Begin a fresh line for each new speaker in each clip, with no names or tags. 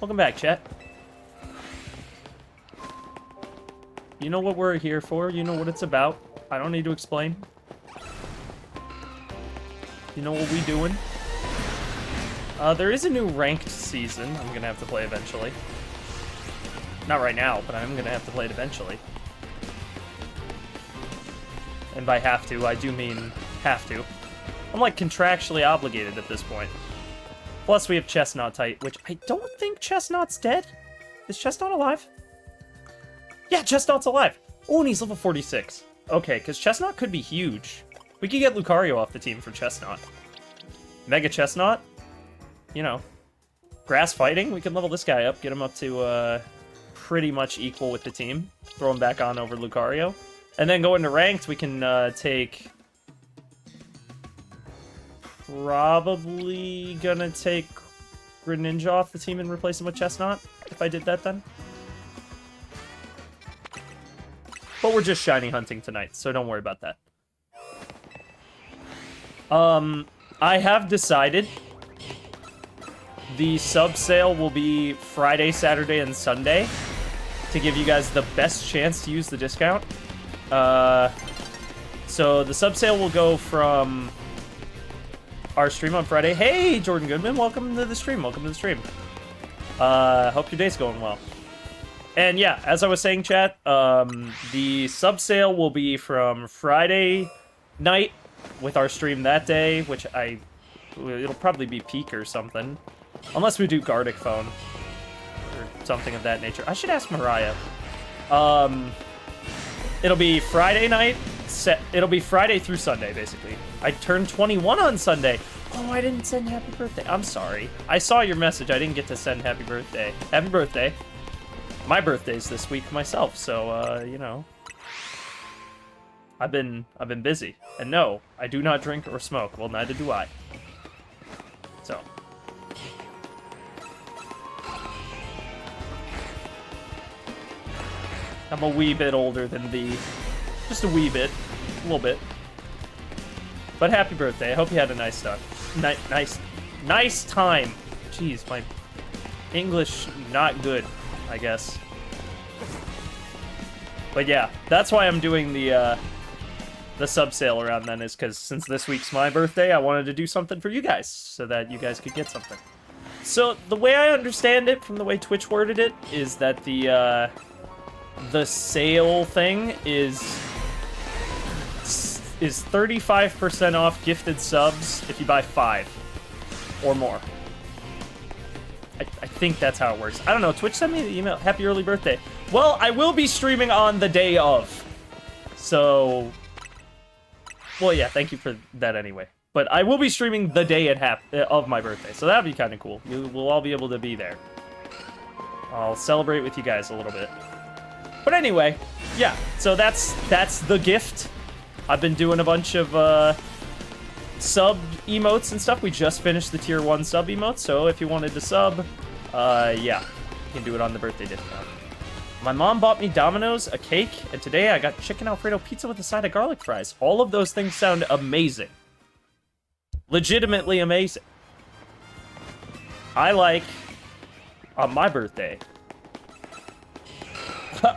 Welcome back, chat. You know what we're here for. You know what it's about. I don't need to explain. You know what we doing? There is a new ranked season I'm gonna have to play eventually. Not right now, but I'm gonna have to play it eventually. And by have to, I do mean have to. I'm like contractually obligated at this point. Plus we have Chestnut tight, which I don't think Chestnut's dead. Is Chestnut alive? Yeah, Chestnut's alive. Oh, and he's level 46. Okay, because Chestnut could be huge. We could get Lucario off the team for Chestnut. Mega Chestnut? You know. Grass fighting? We can level this guy up, get him up to pretty much equal with the team. Throw him back on over Lucario. And then go into ranked, we can take... Probably gonna take Greninja off the team and replace him with Chestnut, if I did that then. But we're just shiny hunting tonight, so don't worry about that. I have decided the sub sale will be Friday, Saturday, and Sunday to give you guys the best chance to use the discount. So the sub sale will go from our stream on Friday. Hey, Jordan Goodman, welcome to the stream. Welcome to the stream. Hope your day's going well. And yeah, as I was saying, chat, the sub sale will be from Friday night with our stream that day, which it'll probably be peak or something. Unless we do Gardic Phone or something of that nature. I should ask Mariah. It'll be Friday night. It'll be Friday through Sunday, basically. I turned 21 on Sunday. Oh, I didn't send happy birthday. I'm sorry. I saw your message. I didn't get to send happy birthday. Happy birthday. My birthday's this week myself, so, you know. I've been busy. And no, I do not drink or smoke. Well, neither do I. So. I'm a wee bit older than thee. Just a wee bit. A little bit. But happy birthday. I hope you had a nice time. Nice time. Jeez, my English not good, I guess. But yeah, that's why I'm doing the sub sale around then, is because since this week's my birthday, I wanted to do something for you guys so that you guys could get something. So the way I understand it, from the way Twitch worded it, is that the sale thing is 35% off gifted subs if you buy 5 or more. I think that's how it works. I don't know. Twitch sent me the email. Happy early birthday. Well, I will be streaming on the day of. So, well, yeah, thank you for that anyway. But I will be streaming the day of my birthday. So that'll be kind of cool. We'll all be able to be there. I'll celebrate with you guys a little bit. But anyway, yeah. So that's the gift. I've been doing a bunch of sub emotes and stuff. We just finished the tier 1 sub emotes, so if you wanted to sub, yeah, you can do it on the birthday discount. My mom bought me Domino's, a cake, and today I got chicken Alfredo pizza with a side of garlic fries. All of those things sound amazing. Legitimately amazing. I like, on my birthday,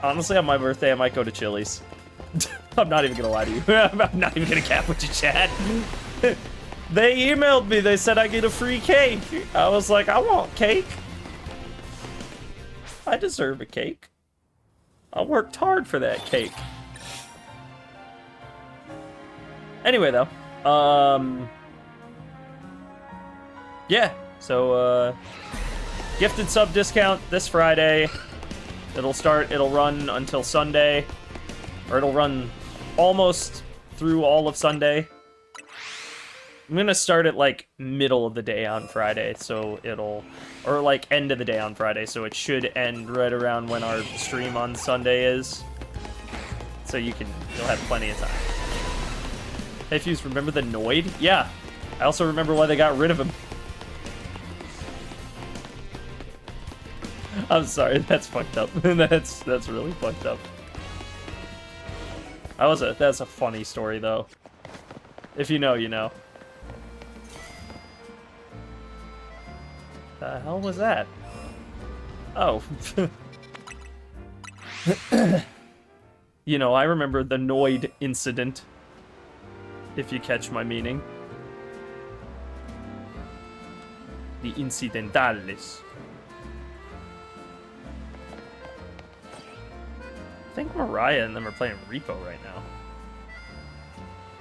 honestly, on my birthday, I might go to Chili's. I'm not even gonna lie to you. I'm not even gonna cap with you, Chad. They emailed me. They said I get a free cake. I was like, I want cake. I deserve a cake. I worked hard for that cake. Anyway, though. Yeah. So, gifted sub discount this Friday. It'll run until Sunday. Or it'll run almost through all of Sunday. I'm gonna start at, like, middle of the day on Friday, so or, like, end of the day on Friday, so it should end right around when our stream on Sunday is. So you'll have plenty of time. Hey, Fuse, remember the Noid? Yeah. I also remember why they got rid of him. I'm sorry, that's fucked up. That's really fucked up. That's a funny story, though. If you know, you know. The hell was that? Oh. You know, I remember the Noid incident. If you catch my meaning. The incidentales. I think Mariah and them are playing Repo right now.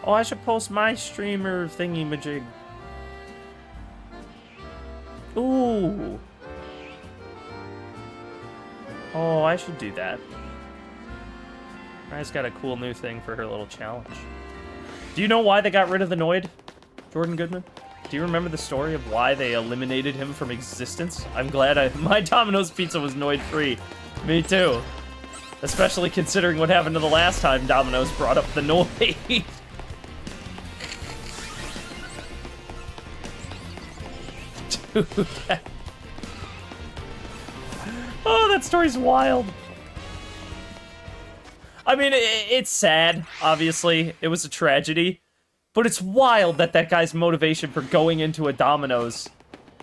Oh, I should post my streamer thingy-majig. Ooh. Oh, I should do that. Mariah's got a cool new thing for her little challenge. Do you know why they got rid of the Noid, Jordan Goodman? Do you remember the story of why they eliminated him from existence? I'm glad my Domino's pizza was Noid-free. Me too. Especially considering what happened to the last time Domino's brought up the Noid. Dude. Oh, that story's wild. I mean, it's sad, obviously. It was a tragedy. But it's wild that that guy's motivation for going into a Domino's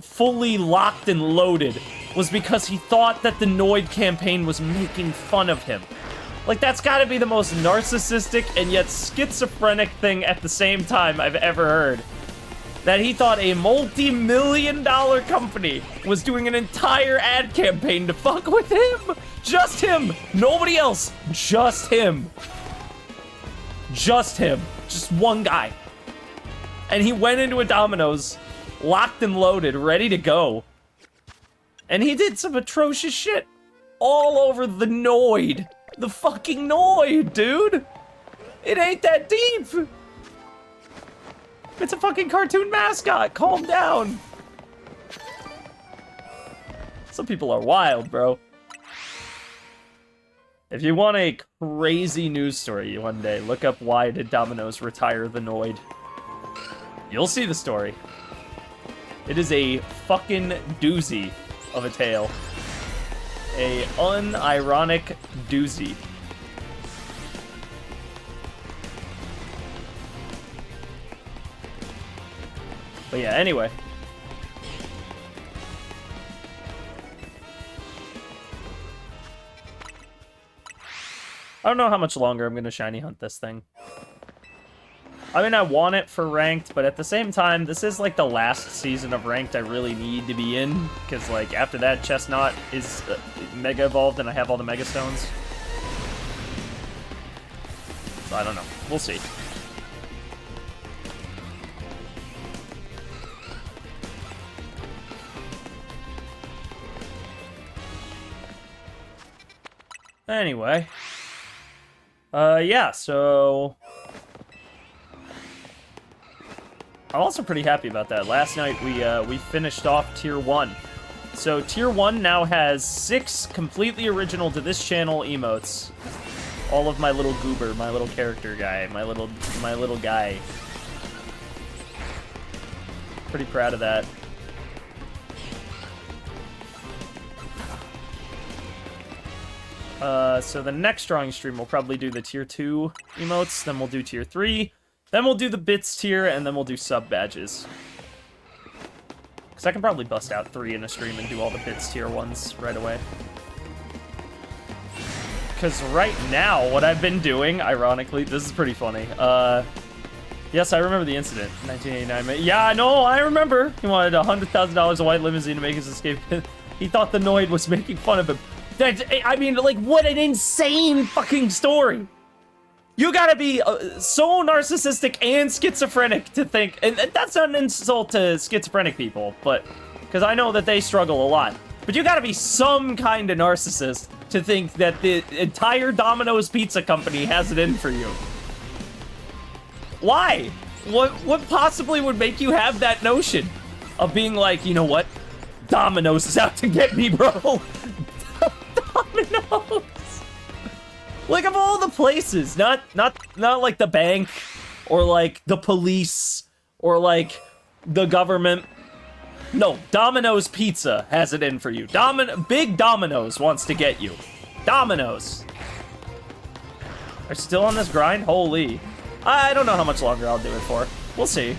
fully locked and loaded was because he thought that the Noid campaign was making fun of him. Like, that's gotta be the most narcissistic and yet schizophrenic thing at the same time I've ever heard. That he thought a multi-million-dollar company was doing an entire ad campaign to fuck with him. Just him. Nobody else. Just him. Just him. Just one guy. And he went into a Domino's, locked and loaded, ready to go. And he did some atrocious shit all over the Noid. The fucking Noid, dude. It ain't that deep. It's a fucking cartoon mascot. Calm down. Some people are wild, bro. If you want a crazy news story one day, look up why did Domino's retire the Noid. You'll see the story. It is a fucking doozy of a tale. A unironic doozy. But yeah, anyway. I don't know how much longer I'm gonna shiny hunt this thing. I mean, I want it for ranked, but at the same time, this is like the last season of ranked I really need to be in, because like after that, Chestnut is mega evolved and I have all the mega stones. So I don't know. We'll see. Anyway. Yeah, so I'm also pretty happy about that. Last night we finished off Tier 1. So Tier 1 now has 6 completely original to this channel emotes. All of my little goober, my little character guy, my little guy. Pretty proud of that. So the next drawing stream we'll probably do the Tier 2 emotes, then we'll do Tier 3, then we'll do the bits tier, and then we'll do sub badges. Because I can probably bust out 3 in a stream and do all the bits tier ones right away. Because right now, what I've been doing, ironically, this is pretty funny. Yes, I remember the incident, 1989. Yeah, I know, I remember. He wanted $100,000 a white limousine to make his escape. He thought the Noid was making fun of him. I mean, like, what an insane fucking story. You gotta be so narcissistic and schizophrenic to think, and that's not an insult to schizophrenic people, but, because I know that they struggle a lot, but you gotta be some kind of narcissist to think that the entire Domino's Pizza Company has it in for you. Why? What possibly would make you have that notion of being like, you know what? Domino's is out to get me, bro. Domino's. Like, of all the places, not like the bank, or like the police, or like the government. No, Domino's Pizza has it in for you. Big Domino's wants to get you. Domino's. Are still on this grind? Holy. I don't know how much longer I'll do it for. We'll see.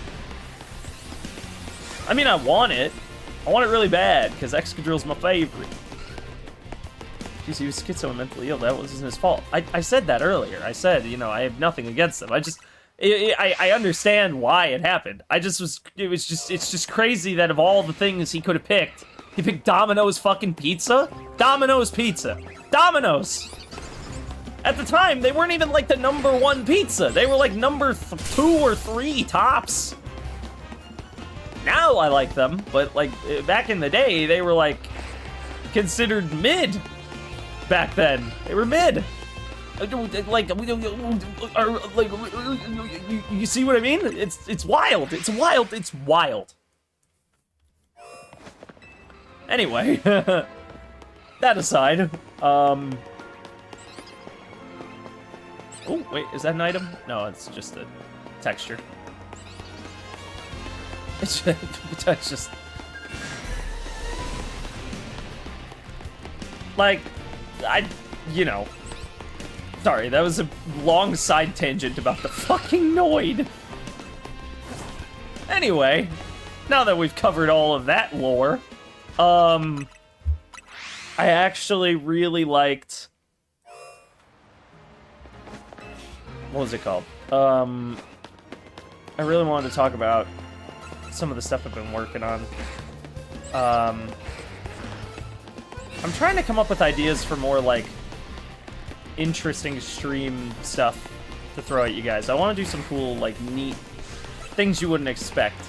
I mean, I want it. I want it really bad, because Excadrill's my favorite. Jeez, he was schizo and mentally ill. That wasn't his fault. I said that earlier. I said, you know, I have nothing against him. I understand why it happened. It's just crazy that of all the things he could have picked, he picked Domino's fucking pizza? Domino's pizza. Domino's! At the time, they weren't even like the #1 pizza. They were like number 2 or 3 tops. Now I like them, but like back in the day, they were like considered mid. Back then, they were mid. Like, you see what I mean? It's wild. It's wild. It's wild. Anyway, that aside, oh wait, is that an item? No, it's just a texture. It's just like, you know. Sorry, that was a long side tangent about the fucking Noid. Anyway, now that we've covered all of that lore, I actually really liked... What was it called? I really wanted to talk about some of the stuff I've been working on. I'm trying to come up with ideas for more, like, interesting stream stuff to throw at you guys. I want to do some cool, like, neat things you wouldn't expect.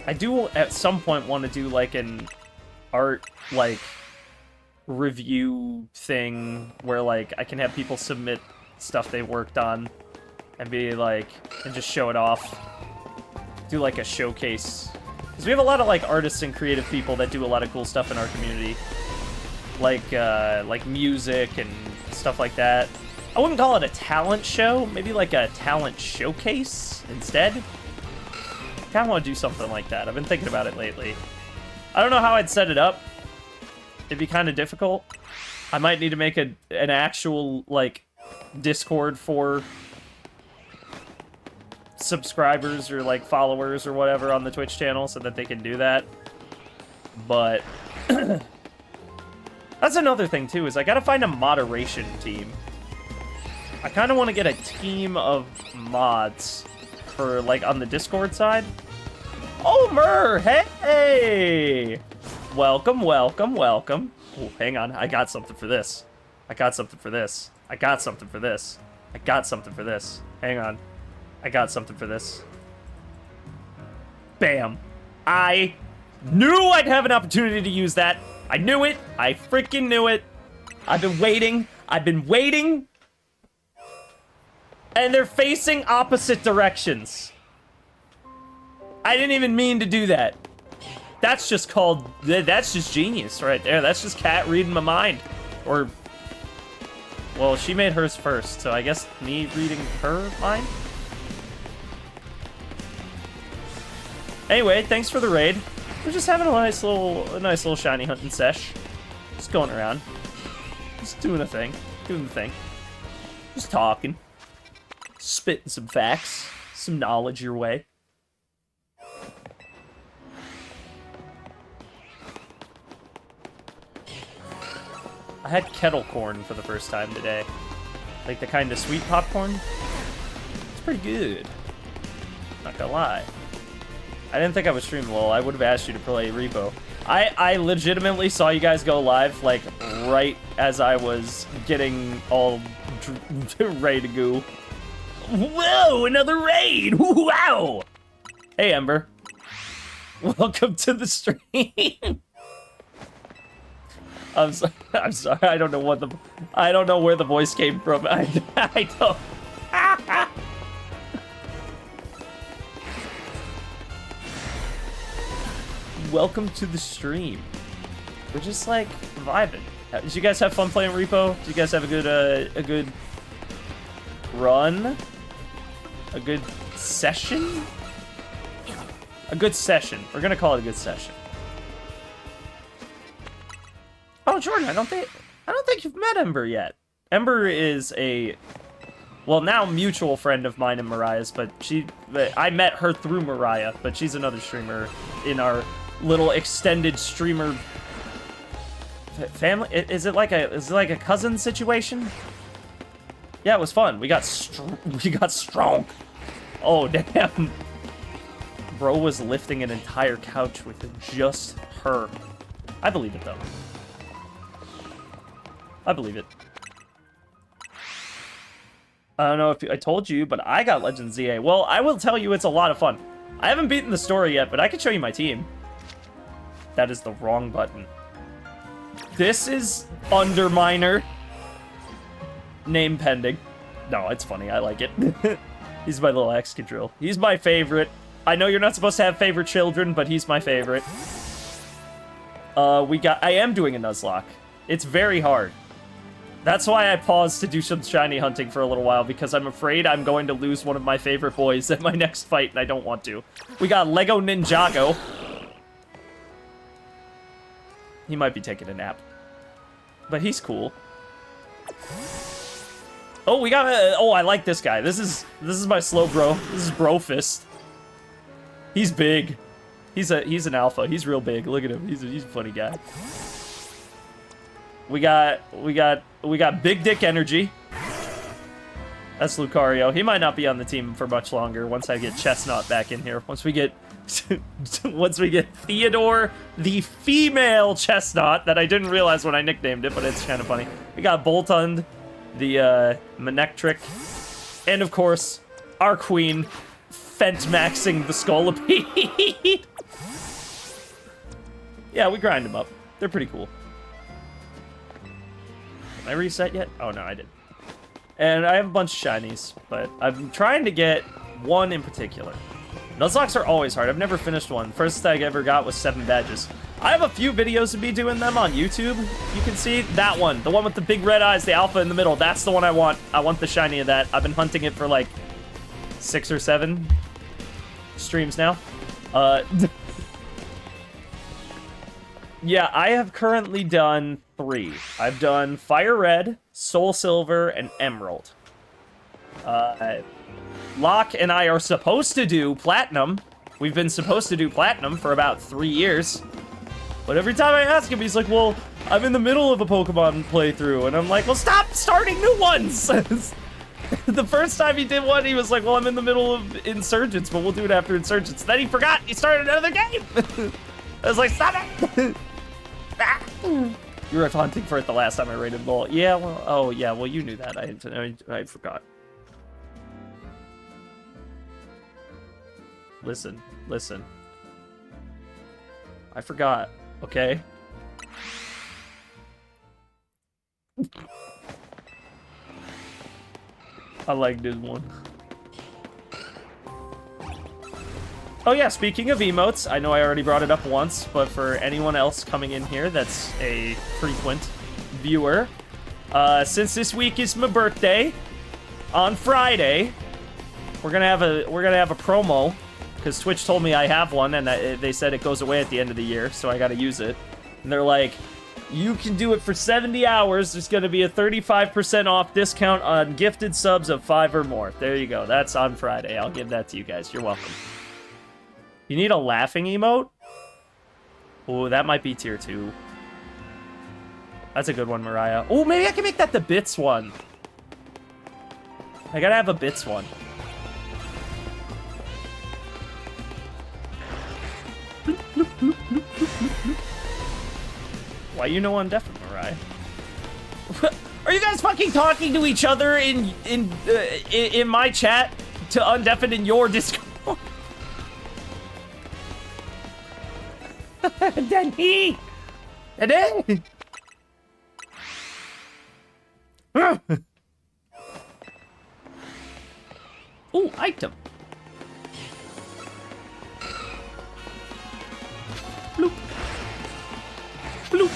I do at some point want to do like an art like review thing where like I can have people submit stuff they worked on and be like, and just show it off. Do like a showcase. Because we have a lot of like artists and creative people that do a lot of cool stuff in our community. Like music and stuff like that. I wouldn't call it a talent show, maybe like a talent showcase instead. I kind of want to do something like that. I've been thinking about it lately. I don't know how I'd set it up. It'd be kind of difficult. I might need to make an actual, like, Discord for subscribers or, like, followers or whatever on the Twitch channel so that they can do that. But that's another thing, too, is I gotta find a moderation team. I kind of want to get a team of mods for, like, on the Discord side. Oh, Mur! Hey! Welcome, welcome, welcome. Oh, hang on. I got something for this. I got something for this. I got something for this. I got something for this. Hang on. I got something for this. Bam. I knew I'd have an opportunity to use that. I knew it. I freaking knew it. I've been waiting. I've been waiting. And they're facing opposite directions. I didn't even mean to do that. That's just called... That's just genius right there. That's just Cat reading my mind. Or... Well, she made hers first, so I guess me reading her mind? Anyway, thanks for the raid. We're just having a nice little shiny hunting sesh. Just going around. Just doing a thing. Doing the thing. Just talking. Spitting some facts. Some knowledge your way. I had kettle corn for the first time today. Like the kind of sweet popcorn. It's pretty good. Not gonna lie. I didn't think I would stream LOL. I would have asked you to play Repo. I legitimately saw you guys go live, like, right as I was getting all ready to go. Whoa, another raid! Wow! Hey, Ember. Welcome to the stream. I'm sorry. I don't know what I don't know where the voice came from. I don't. Welcome to the stream. We're just like vibing. Did you guys have fun playing Repo? Did you guys have a good run? A good session? A good session. We're gonna call it a good session. Oh, Jordan, I don't think you've met Ember yet. Ember is a, well, now mutual friend of mine and Mariah's, but I met her through Mariah, but she's another streamer in our little extended streamer family. Is it like a cousin situation? Yeah, it was fun. We got strong. Oh damn. Bro was lifting an entire couch with just her. I believe it though. I believe it. I don't know if I told you, but I got Legend ZA. Well, I will tell you it's a lot of fun. I haven't beaten the story yet, but I can show you my team. That is the wrong button. This is Underminer. Name pending. No, it's funny. I like it. He's my little Excadrill. He's my favorite. I know you're not supposed to have favorite children, but he's my favorite. I am doing a Nuzlocke. It's very hard. That's why I paused to do some shiny hunting for a little while, because I'm afraid I'm going to lose one of my favorite boys at my next fight, and I don't want to. We got Lego Ninjago. He might be taking a nap. But he's cool. Oh, we got a... Oh, I like this guy. This is my slow bro. This is Brofist. He's big. He's an alpha. He's real big. Look at him. He's a funny guy. We got Big Dick Energy. That's Lucario. He might not be on the team for much longer once I get Chestnut back in here. Once we get Theodore, the female Chestnut, that I didn't realize when I nicknamed it, but it's kind of funny. We got Boltund, the Manectric, and of course, our queen, Fentmaxing the Scolipede. Yeah, we grind them up. They're pretty cool. Did I reset yet? Oh, no, I didn't. And I have a bunch of shinies, but I'm trying to get one in particular. Nuzlocks are always hard. I've never finished one. First I ever got was 7 badges. I have a few videos of me doing them on YouTube. You can see that one. The one with the big red eyes, the alpha in the middle. That's the one I want. I want the shiny of that. I've been hunting it for like 6 or 7 streams now. Yeah, I have currently done 3. I've done Fire Red, Soul Silver, and Emerald. Locke and I are supposed to do Platinum. We've been supposed to do Platinum for about 3 years. But every time I ask him, he's like, well, I'm in the middle of a Pokemon playthrough. And I'm like, well, stop starting new ones! The first time he did one, he was like, well, I'm in the middle of Insurgents, but we'll do it after Insurgents. Then he forgot. He started another game. I was like, stop it! You were hunting for it the last time I raided Bull. Yeah, well, oh, yeah, well, you knew that. I forgot. Listen. I forgot, okay? I like this one. Oh yeah, speaking of emotes, I know I already brought it up once, but for anyone else coming in here that's a frequent viewer, since this week is my birthday, on Friday, we're gonna have a promo, because Twitch told me I have one, and they said it goes away at the end of the year, so I gotta use it. And they're like, you can do it for 70 hours. There's gonna be a 35% off discount on gifted subs of 5 or more. There you go. That's on Friday. I'll give that to you guys. You're welcome. You need a laughing emote? Oh, that might be tier 2. That's a good one, Mariah. Oh, maybe I can make that the bits one. I gotta have a bits one. Why you know I'm deaf, Mariah? Are you guys fucking talking to each other in my chat to undeafen in your Discord? Danny! Danny! Ooh, item. Bloop. Bloop.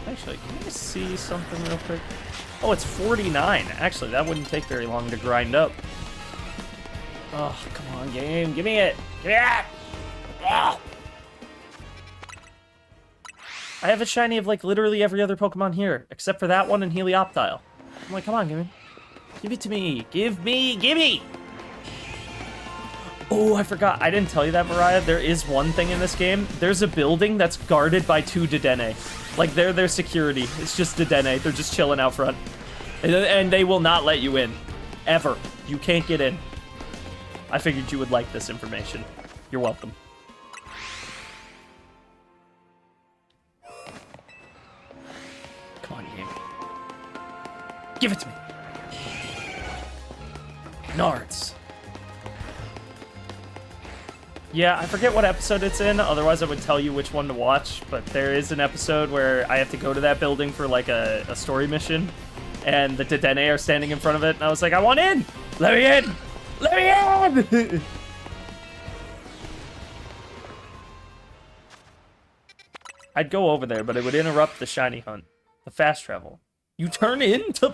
Actually, can I see something real quick? Oh, it's 49. Actually, that wouldn't take very long to grind up. Oh, come on, game. Give me it. Give me it. Oh. I have a shiny of, like, literally every other Pokemon here, except for that one and Helioptile. I'm like, come on, give me. Give it to me. Give me. Oh, I forgot. I didn't tell you that, Mariah. There is one thing in this game. There's a building that's guarded by 2 Dedenne. Like, they're their security. It's just Dedenne. They're just chilling out front. And they will not let you in. Ever. You can't get in. I figured you would like this information. You're welcome. Come on, game. Give it to me. Nards. Yeah, I forget what episode it's in, otherwise I would tell you which one to watch, but there is an episode where I have to go to that building for, like, a story mission, and the Dedenne are standing in front of it, and I was like, I want in! Let me in! Let me in! I'd go over there, but it would interrupt the shiny hunt. The fast travel. You turn into...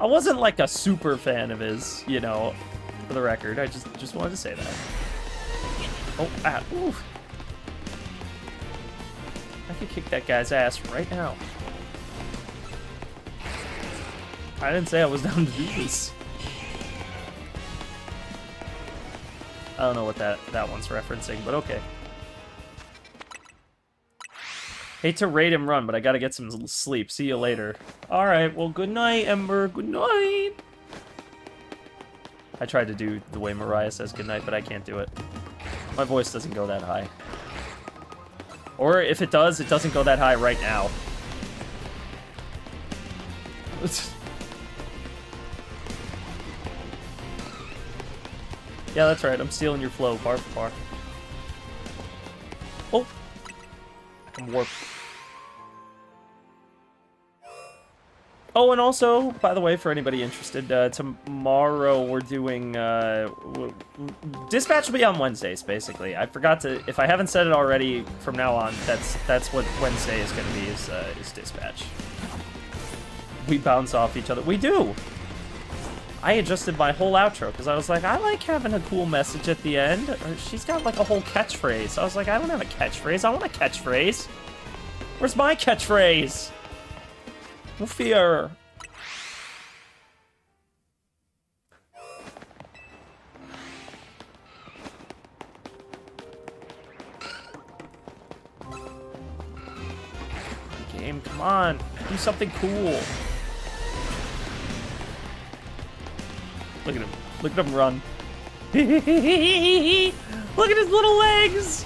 I wasn't like a super fan of his, you know, for the record. I just wanted to say that. Oh, ooh. I could kick that guy's ass right now. I didn't say I was down to do this. I don't know what that one's referencing, but okay. Hate to raid and run, but I gotta get some sleep. See you later. Alright, well, good night, Ember. Good night. I tried to do the way Mariah says good night, but I can't do it. My voice doesn't go that high. Or if it does, it doesn't go that high right now. Yeah, that's right. I'm stealing your flow, bar for bar. Oh! I can warp. Oh, and also, by the way, for anybody interested, tomorrow we're doing, Dispatch will be on Wednesdays, basically. I forgot to, if I haven't said it already, from now on, that's what Wednesday is going to be, is Dispatch. We bounce off each other. We do! I adjusted my whole outro, because I was like, I like having a cool message at the end. She's got, like, a whole catchphrase. I was like, I don't have a catchphrase. I want a catchphrase. Where's my catchphrase? No fear. Game, come on. Do something cool. Look at him. Look at him run. Look at his little legs.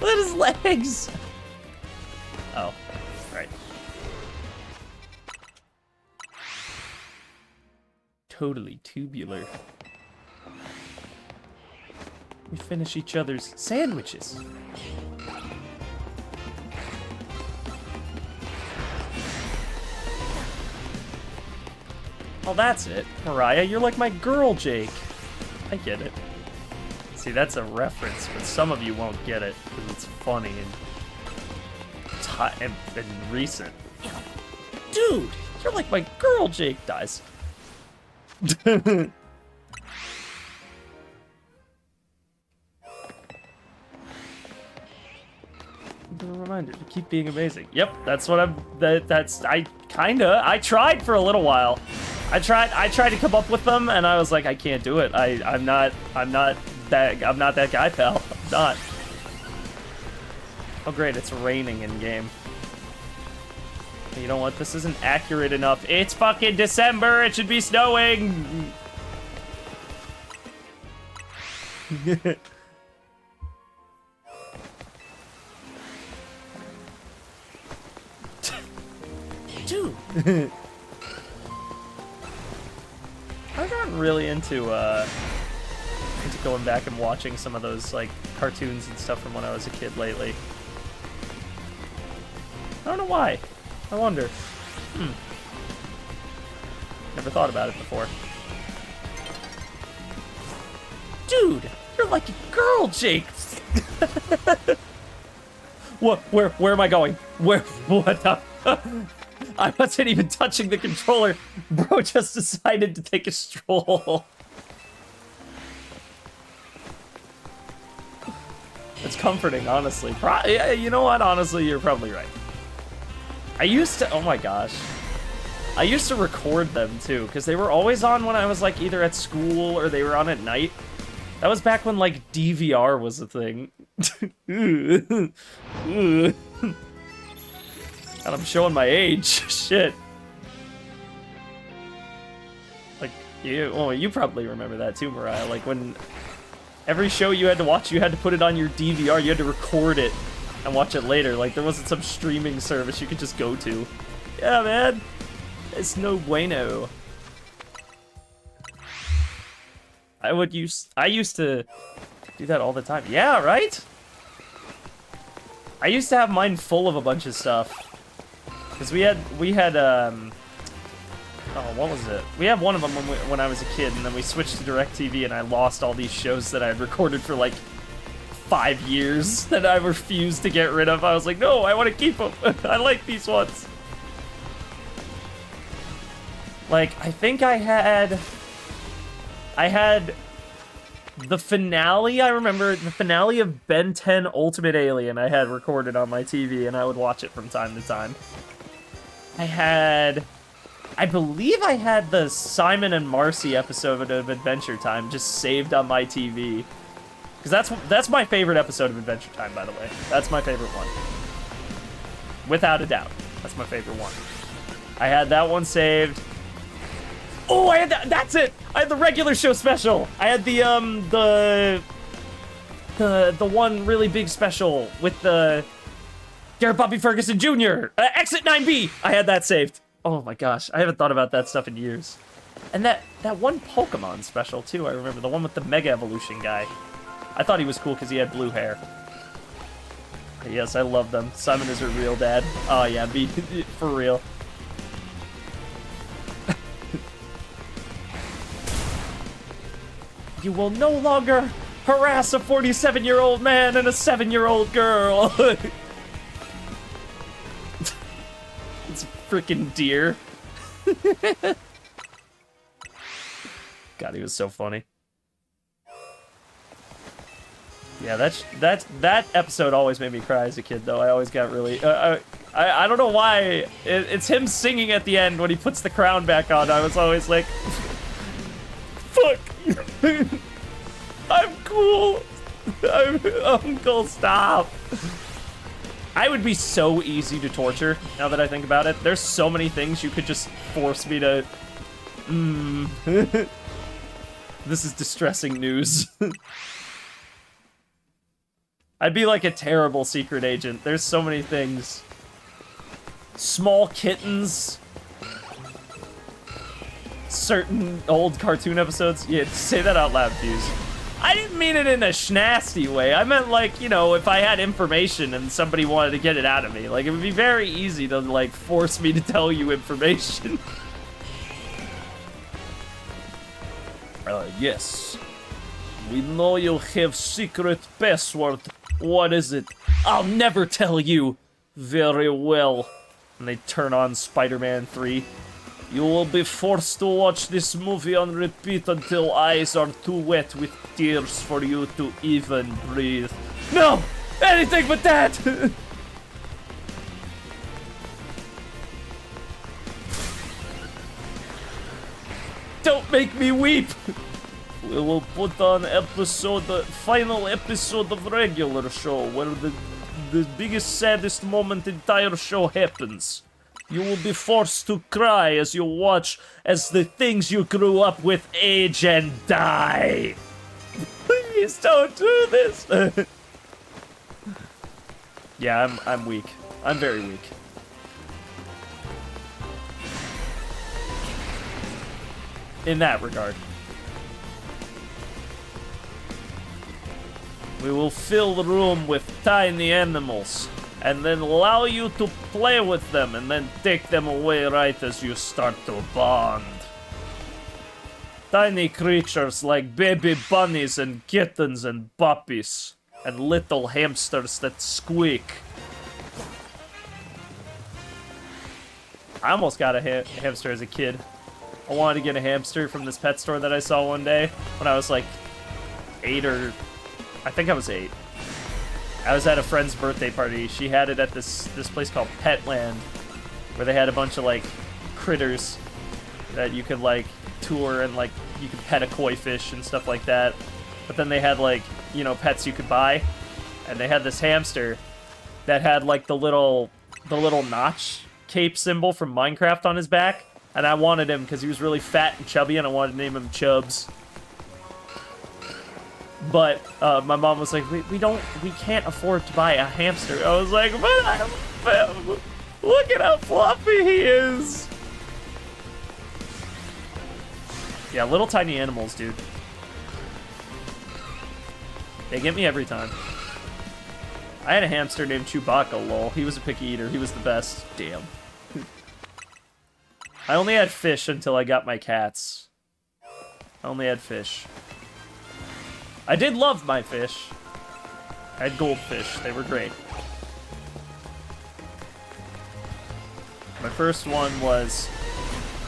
Look at his legs. Oh, right. Totally tubular. We finish each other's sandwiches. Oh, that's it. Mariah, you're like my girl, Jake. I get it. See, that's a reference, but some of you won't get it, because it's funny and recent. Dude, you're like my girl, Jake dies. A reminder to keep being amazing. Yep, that's what I tried for a little while. I tried to come up with them, and I was like, I can't do it. I'm not that guy, pal. I'm not. Oh great, it's raining in game. You know what? This isn't accurate enough. It's fucking December. It should be snowing. Dude. I've gotten really into going back and watching some of those like cartoons and stuff from when I was a kid lately. I don't know why. I wonder. Never thought about it before. Dude, you're like a girl, Jake. What? Where am I going? What the? I wasn't even touching the controller. Bro just decided to take a stroll. It's comforting, honestly. You know what? Honestly, you're probably right. I used to, oh my gosh. I used to record them too, because they were always on when I was like either at school or they were on at night. That was back when like DVR was a thing. And I'm showing my age. Shit. Like, you probably remember that too, Mariah. Like when every show you had to watch, you had to put it on your DVR. You had to record it and watch it later. Like there wasn't some streaming service you could just go to. Yeah, man. It's no bueno. I used to do that all the time. Yeah, right? I used to have mine full of a bunch of stuff. Because we had, oh, what was it? We had one of them when I was a kid, and then we switched to DirecTV, and I lost all these shows that I had recorded for like 5 years that I refused to get rid of. I was like, no, I want to keep them. I like these ones. Like, I think I had the finale, I remember, the finale of Ben 10 Ultimate Alien I had recorded on my TV, and I would watch it from time to time. I believe I had the Simon and Marcy episode of Adventure Time just saved on my TV. Because that's my favorite episode of Adventure Time, by the way. That's my favorite one. Without a doubt. That's my favorite one. I had that one saved. Oh, I had that. That's it. I had the regular show special. I had the one really big special with the Garrett Bobby Ferguson Jr. Exit 9B. I had that saved. Oh my gosh, I haven't thought about that stuff in years. And that one Pokemon special too. I remember the one with the Mega Evolution guy. I thought he was cool because he had blue hair. Yes, I love them. Simon is her real dad. Oh yeah, for real. You will no longer harass a 47-year-old man and a 7-year-old girl. It's a freaking deer. God, he was so funny. Yeah, that episode always made me cry as a kid, though. I always got really... I don't know why. It's him singing at the end when he puts the crown back on. I was always like... Fuck! I'm cool! Uncle, stop! I would be so easy to torture, now that I think about it. There's so many things you could just force me to... This is distressing news. I'd be like a terrible secret agent. There's so many things. Small kittens. Certain old cartoon episodes. Yeah, say that out loud, Fuse. I didn't mean it in a schnasty way. I meant like, you know, if I had information and somebody wanted to get it out of me. Like, it would be very easy to, like, force me to tell you information. Yes. We know you have secret password. What is it? I'll never tell you. Very well. And they turn on Spider-Man 3. You will be forced to watch this movie on repeat until eyes are too wet with tears for you to even breathe. No! Anything but that! Don't make me weep! We will put on final episode of regular show where the biggest, saddest moment entire show happens. You will be forced to cry as you watch as the things you grew up with age and die. Please don't do this. Yeah, I'm weak. I'm very weak. In that regard. We will fill the room with tiny animals, and then allow you to play with them, and then take them away right as you start to bond. Tiny creatures like baby bunnies and kittens and puppies, and little hamsters that squeak. I almost got a hamster as a kid. I wanted to get a hamster from this pet store that I saw one day when I was like 8 or... I think I was 8. I was at a friend's birthday party. She had it at this place called Petland. where they had a bunch of, like, critters that you could, like, tour and, like, you could pet a koi fish and stuff like that. But then they had, like, you know, pets you could buy. And they had this hamster that had, like, the little notch cape symbol from Minecraft on his back. And I wanted him because he was really fat and chubby, and I wanted to name him Chubbs. But my mom was like, we can't afford to buy a hamster. I was like, but look at how fluffy he is. Yeah, little tiny animals, dude. They get me every time. I had a hamster named Chewbacca, lol. He was a picky eater. He was the best. Damn. I only had fish until I got my cats. I only had fish. I did love my fish. I had goldfish. They were great. My first one was...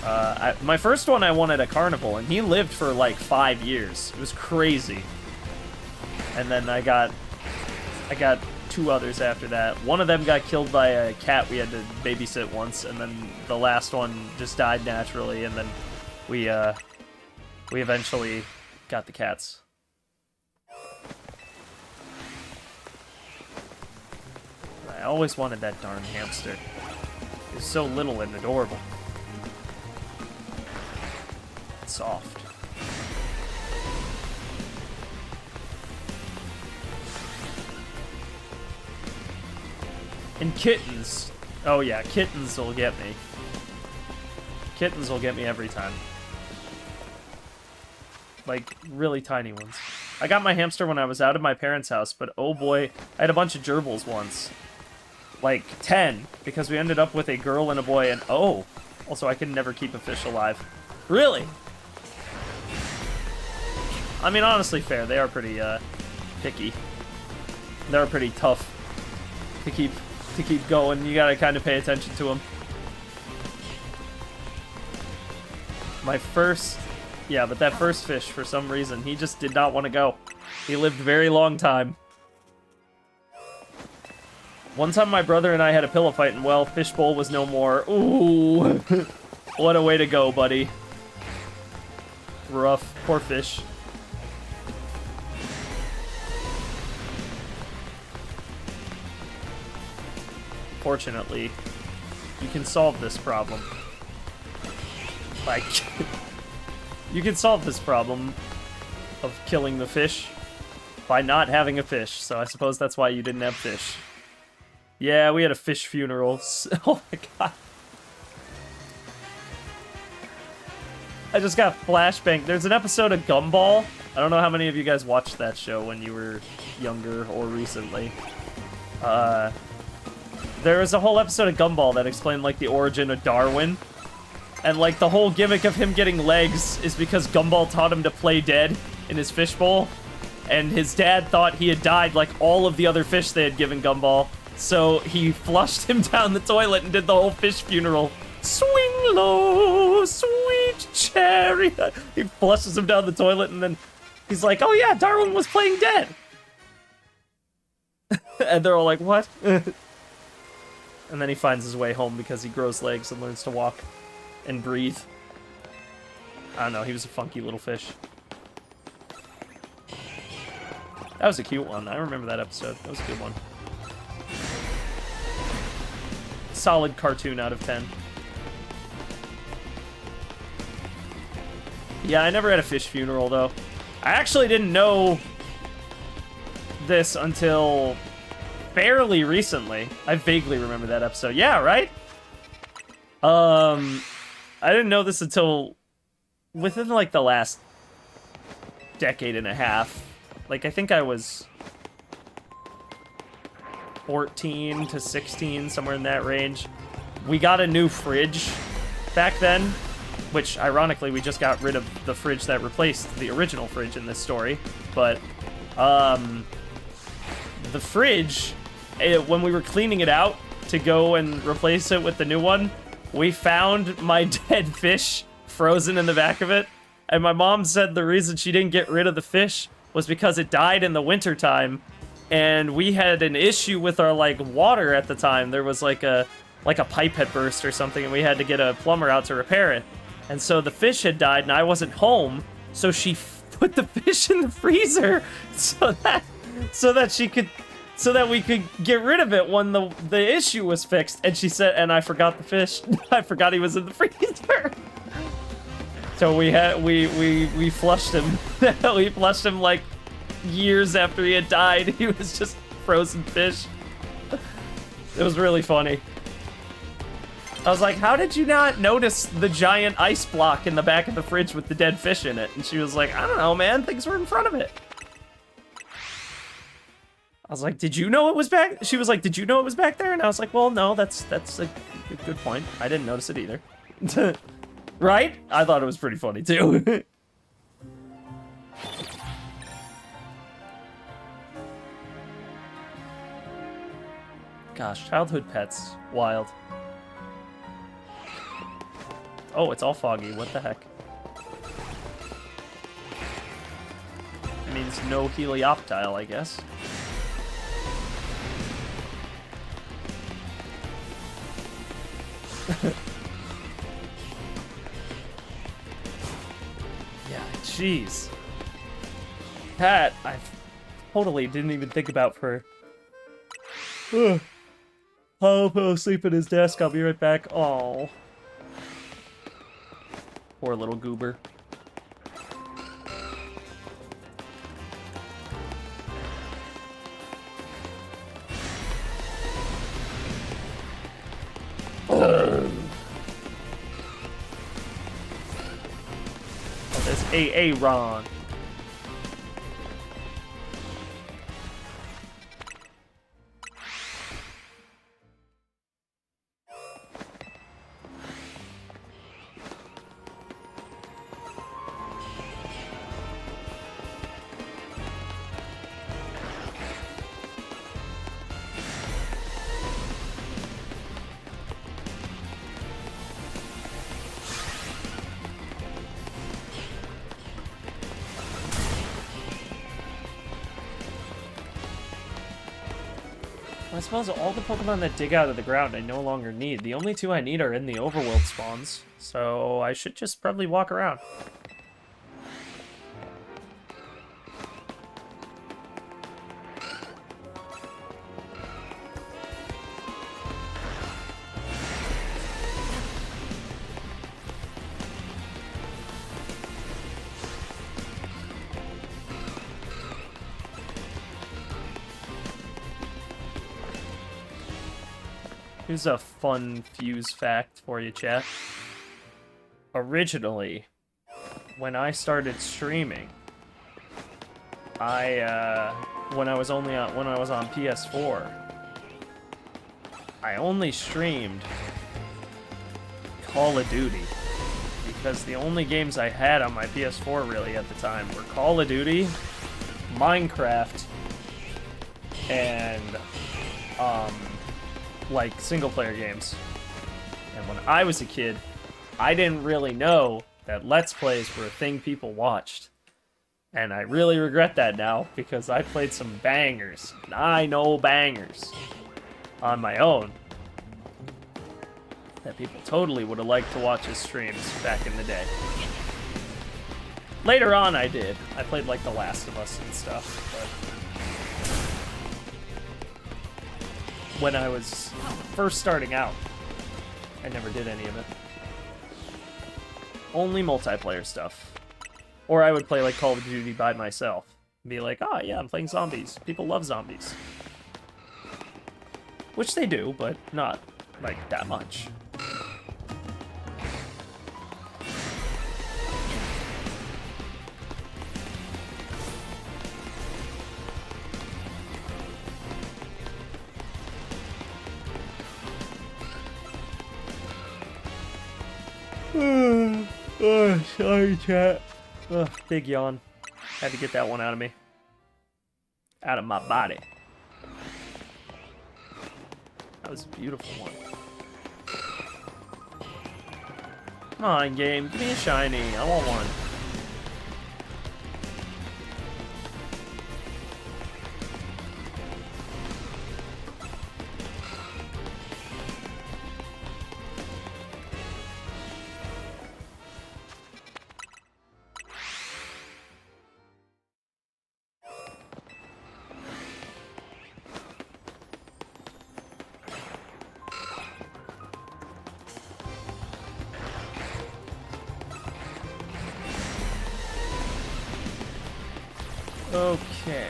my first one I won at a carnival, and he lived for like 5 years. It was crazy. And then I got 2 others after that. One of them got killed by a cat we had to babysit once, and then the last one just died naturally, and then we eventually got the cats. I always wanted that darn hamster. It was so little and adorable. Soft. And kittens. Oh yeah, kittens will get me. Kittens will get me every time. Like, really tiny ones. I got my hamster when I was out of my parents' house, but oh boy, I had a bunch of gerbils once. Like, 10, because we ended up with a girl and a boy, and oh! Also, I can never keep a fish alive. Really? I mean, honestly, fair. They are pretty, picky. They're pretty tough to keep going. You gotta kind of pay attention to them. My first... Yeah, but that first fish, for some reason, he just did not want to go. He lived a very long time. One time my brother and I had a pillow fight, and well, fishbowl was no more. Ooh. What a way to go, buddy. Rough. Poor fish. Fortunately, you can solve this problem. Like, you can solve this problem of killing the fish by not having a fish, so I suppose that's why you didn't have fish. Yeah, we had a fish funeral. Oh my god. I just got flashbang. There's an episode of Gumball. I don't know how many of you guys watched that show when you were younger or recently. There was a whole episode of Gumball that explained, like, the origin of Darwin. And, like, the whole gimmick of him getting legs is because Gumball taught him to play dead in his fishbowl. And his dad thought he had died like all of the other fish they had given Gumball. So he flushed him down the toilet and did the whole fish funeral. Swing low, sweet chariot. He flushes him down the toilet and then he's like, oh yeah, Darwin was playing dead. And they're all like, what? And then he finds his way home because he grows legs and learns to walk and breathe. I don't know, he was a funky little fish. That was a cute one. I remember that episode. That was a good one. Solid cartoon out of 10. Yeah, I never had a fish funeral, though. I actually didn't know this until fairly recently. I vaguely remember that episode. Yeah, right? I didn't know this until within, like, the last decade and a half. Like, I think I was 14 to 16, somewhere in that range. We got a new fridge back then, which, ironically, we just got rid of the fridge that replaced the original fridge in this story. But, the fridge, when we were cleaning it out to go and replace it with the new one, we found my dead fish frozen in the back of it. And my mom said the reason she didn't get rid of the fish was because it died in the wintertime, and we had an issue with our, like, water at the time. There was, like, a like a pipe had burst or something, and we had to get a plumber out to repair it. And so the fish had died, and I wasn't home, so she put the fish in the freezer so that we could get rid of it when the issue was fixed. And she said, and I forgot the fish. I forgot he was in the freezer. So we flushed him. We flushed him like years after he had died. He was just frozen fish. It was really funny. I was like, how did you not notice the giant ice block in the back of the fridge with the dead fish in it? And she was like, I don't know, man. Things were in front of it. I was like, did you know it was back? She was like, did you know it was back there? And I was like, well, no, that's a good point. I didn't notice it either. Right? I thought it was pretty funny, too. Gosh, childhood pets. Wild. Oh, it's all foggy. What the heck? It means no helioptile, I guess. Yeah, jeez. That I totally didn't even think about for... Paulo fell asleep at his desk. I'll be right back. Oh. Poor little goober. Oh, there's Aaron. I suppose all the Pokemon that dig out of the ground I no longer need. The only two I need are in the overworld spawns, so I should just probably walk around. Here's a fun Fuse fact for you, chat. Originally, when I started streaming, when I was on PS4, I only streamed Call of Duty because the only games I had on my PS4 really at the time were Call of Duty, Minecraft, and like single-player games. And when I was a kid, I didn't really know that Let's Plays were a thing people watched. And I really regret that now, because I played some bangers, and I know bangers, on my own, that people totally would have liked to watch as streams back in the day. Later on I did. I played like The Last of Us and stuff, but when I was first starting out, I never did any of it. Only multiplayer stuff. Or I would play like Call of Duty by myself. And be like, oh yeah, I'm playing zombies. People love zombies. Which they do, but not like that much. Oh, sorry, chat. Ugh, big yawn. Had to get that one out of me. Out of my body. That was a beautiful one. Come on, game. Give me a shiny. I want one. Okay.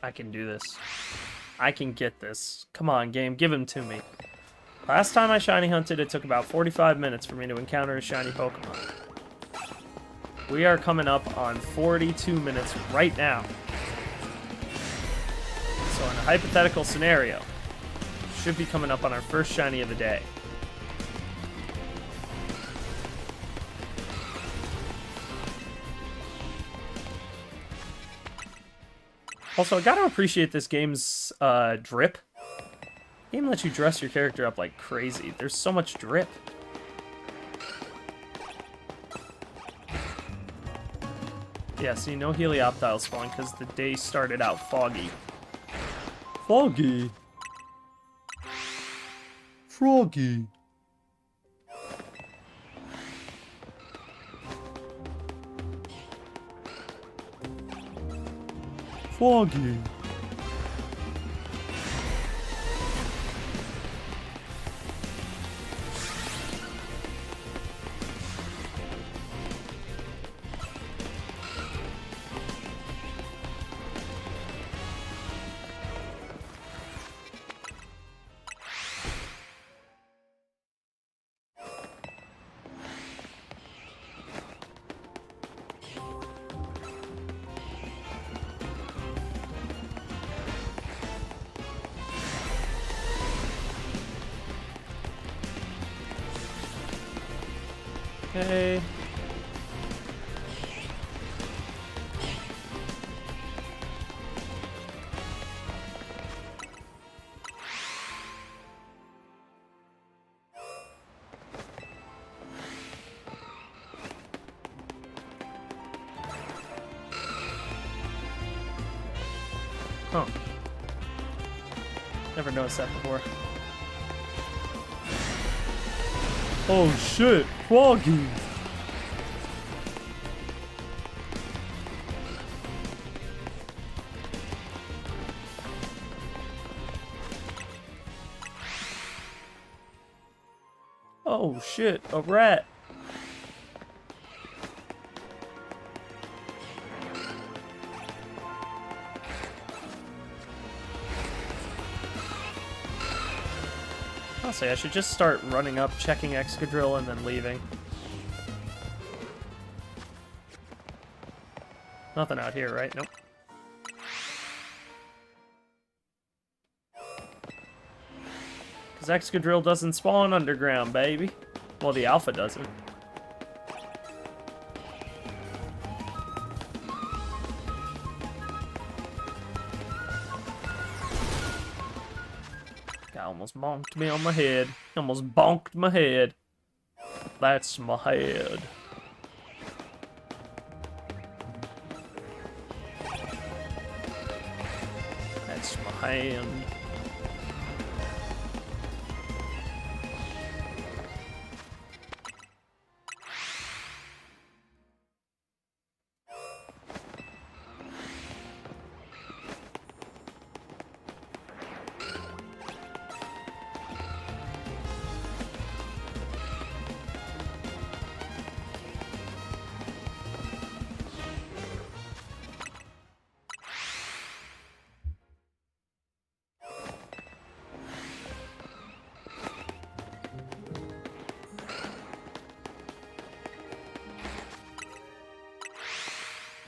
I can do this. I can get this. Come on, game. Give him to me. Last time I shiny hunted, it took about 45 minutes for me to encounter a shiny Pokemon. We are coming up on 42 minutes right now. So in a hypothetical scenario, should be coming up on our first shiny of the day. Also, I gotta appreciate this game's drip. The game lets you dress your character up like crazy. There's so much drip. Yeah, see, no Helioptile spawn because the day started out foggy. Foggy? Froggy. Foggy. Okay. Huh. Never noticed that before. Oh shit, Froggy! Oh shit, a rat! Honestly, I should just start running up, checking Excadrill, and then leaving. Nothing out here, right? Nope. Because Excadrill doesn't spawn underground, baby. Well, the alpha doesn't. Almost bonked me on my head. Almost bonked my head. That's my head. That's my hand.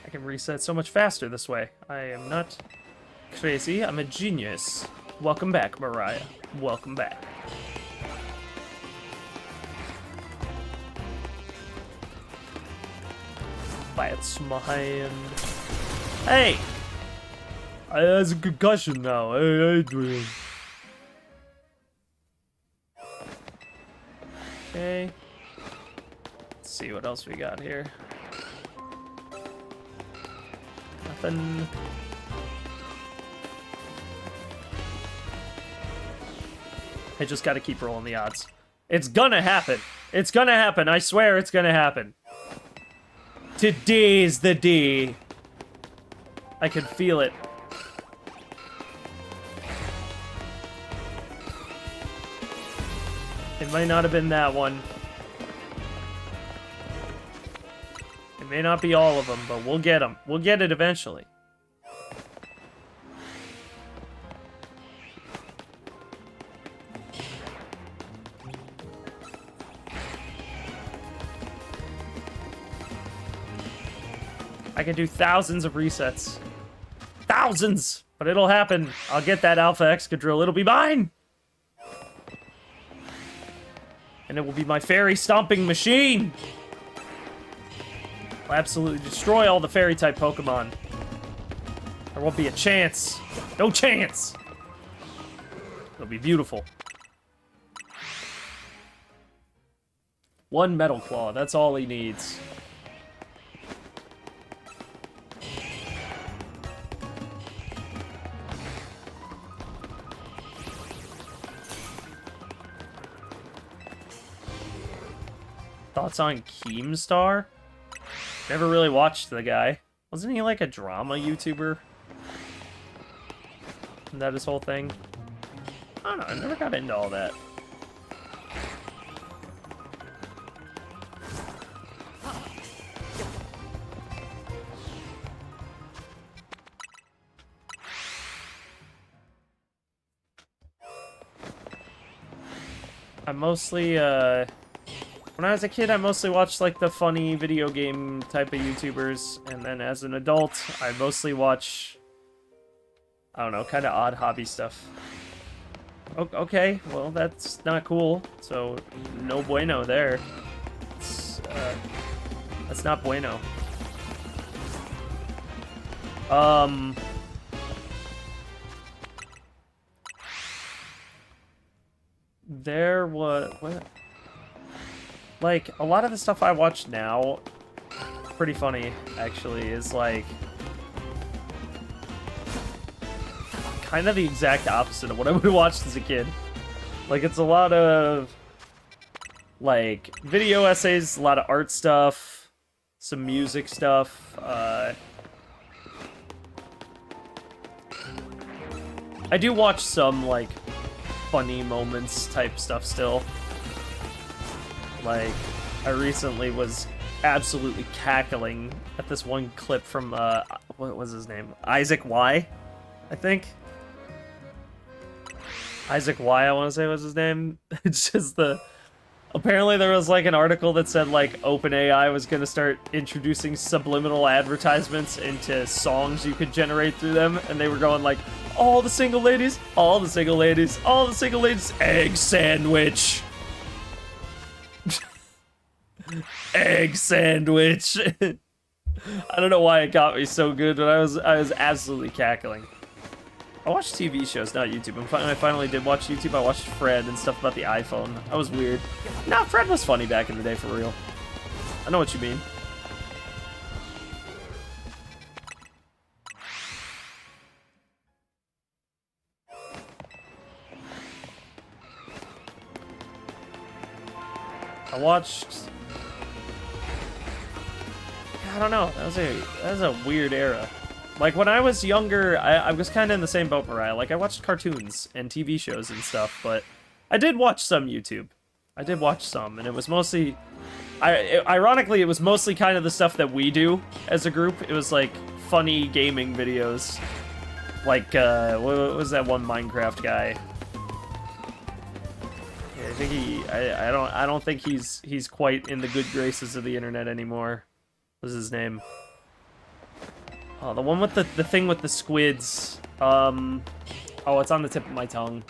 I can reset so much faster this way. I am not crazy, I'm a genius. Welcome back, Mariah. Welcome back. That's my hand. Hey! That's a concussion now. Hey, Adrian. Okay. Let's see what else we got here. Nothing. I just gotta keep rolling the odds. It's gonna happen. It's gonna happen. I swear it's gonna happen. Today's the day. I can feel it. It might not have been that one. It may not be all of them, but we'll get them. We'll get it eventually. I can do thousands of resets. Thousands! But it'll happen. I'll get that Alpha Excadrill. It'll be mine! And it will be my fairy stomping machine! I'll absolutely destroy all the fairy-type Pokemon. There won't be a chance. No chance! It'll be beautiful. One Metal Claw. That's all he needs. Thoughts on Keemstar? Never really watched the guy. Wasn't he like a drama YouTuber? Isn't that his whole thing? I don't know, I never got into all that. I mostly, when I was a kid, I mostly watched, like, the funny video game type of YouTubers, and then as an adult, I mostly watch, I don't know, kind of odd hobby stuff. Okay, well, that's not cool, so no bueno there. That's not bueno. There was... what? Like, a lot of the stuff I watch now, pretty funny, actually, is, like, kind of the exact opposite of what I would have watched as a kid. Like, it's a lot of, like, video essays, a lot of art stuff, some music stuff. I do watch some, like, funny moments type stuff still. Like, I recently was absolutely cackling at this one clip from, what was his name? Isaac Y, I think? Isaac Y, I want to say was his name. It's just the... Apparently there was, like, an article that said, like, OpenAI was going to start introducing subliminal advertisements into songs you could generate through them, and they were going, like, all the single ladies, all the single ladies, all the single ladies, egg sandwich. Egg sandwich. I don't know why it got me so good, but I was absolutely cackling. I watched TV shows, not YouTube. And I finally did watch YouTube. I watched Fred and stuff about the iPhone. That was weird. Nah, Fred was funny back in the day, for real. I know what you mean. I watched... I don't know. That was a weird era. Like, when I was younger, I was kind of in the same boat, Mariah. Like, I watched cartoons and TV shows and stuff, but I did watch some YouTube. I did watch some, and it was mostly... ironically, it was mostly kind of the stuff that we do as a group. It was, like, funny gaming videos. Like, what was that one Minecraft guy? Yeah, I think I don't think he's quite in the good graces of the internet anymore. What's his name? Oh, the one with the thing with the squids. Oh, it's on the tip of my tongue.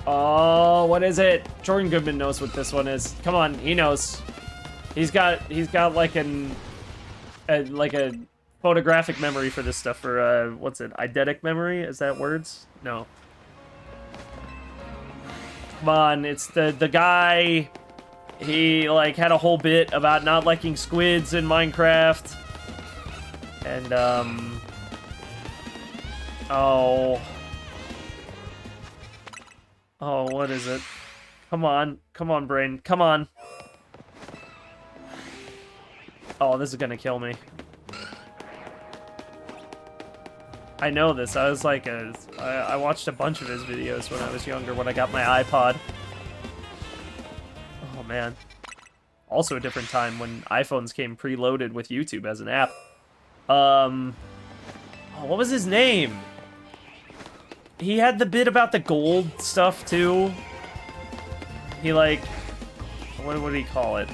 Oh, what is it? Jordan Goodman knows what this one is. Come on, he knows. He's got like a photographic memory for this stuff. For what's it? Eidetic memory? Is that words? No. come on. It's the guy... He, like, had a whole bit about not liking squids in Minecraft. And, Oh, what is it? Come on. Come on, brain. Come on. Oh, this is gonna kill me. I know this. I was like, I watched a bunch of his videos when I was younger, when I got my iPod. Oh, man. Also a different time when iPhones came preloaded with YouTube as an app. Oh, what was his name? He had the bit about the gold stuff, too. He, like... What did he call it?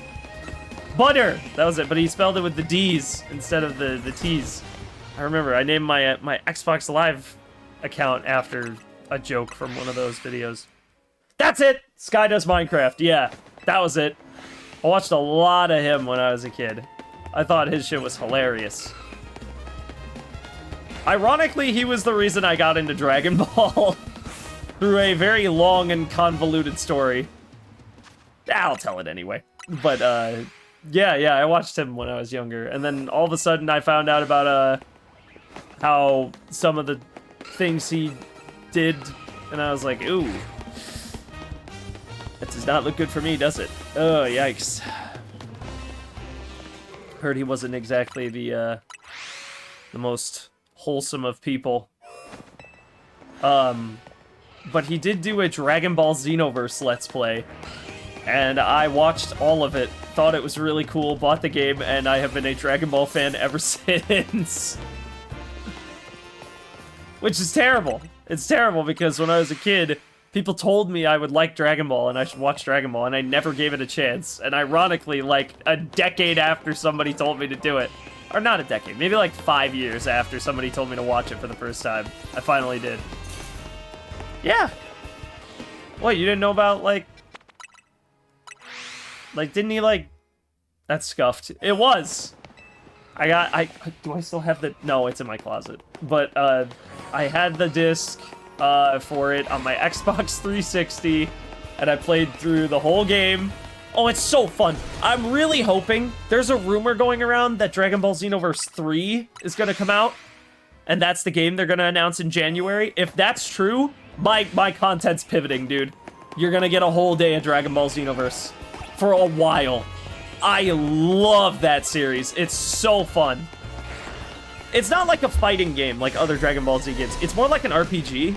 Butter! That was it, but he spelled it with the D's instead of the T's. I remember, I named my Xbox Live account after a joke from one of those videos. That's it! Sky Does Minecraft, yeah. That was it. I watched a lot of him when I was a kid. I thought his shit was hilarious. Ironically, he was the reason I got into Dragon Ball through a very long and convoluted story. I'll tell it anyway. But, yeah, I watched him when I was younger. And then all of a sudden I found out about, how some of the things he did, and I was like, ooh. That does not look good for me, does it? Oh, yikes. Heard he wasn't exactly the most wholesome of people. But he did do a Dragon Ball Xenoverse Let's Play. And I watched all of it, thought it was really cool, bought the game, and I have been a Dragon Ball fan ever since. Which is terrible. It's terrible because when I was a kid, people told me I would like Dragon Ball and I should watch Dragon Ball, and I never gave it a chance. And ironically, like, a decade after somebody told me to do it, or not a decade, maybe like 5 years after somebody told me to watch it for the first time, I finally did. Yeah. What, you didn't know about, like, didn't he, like... That's scuffed. It was! Do I still have the... No, it's in my closet. But, I had the disc, for it on my Xbox 360, and I played through the whole game. Oh, it's so fun! I'm really hoping... There's a rumor going around that Dragon Ball Xenoverse 3 is gonna come out, and that's the game they're gonna announce in January. If that's true, my content's pivoting, dude. You're gonna get a whole day of Dragon Ball Xenoverse. For a while. I love that series. It's so fun. It's not like a fighting game like other Dragon Ball Z games. It's more like an RPG.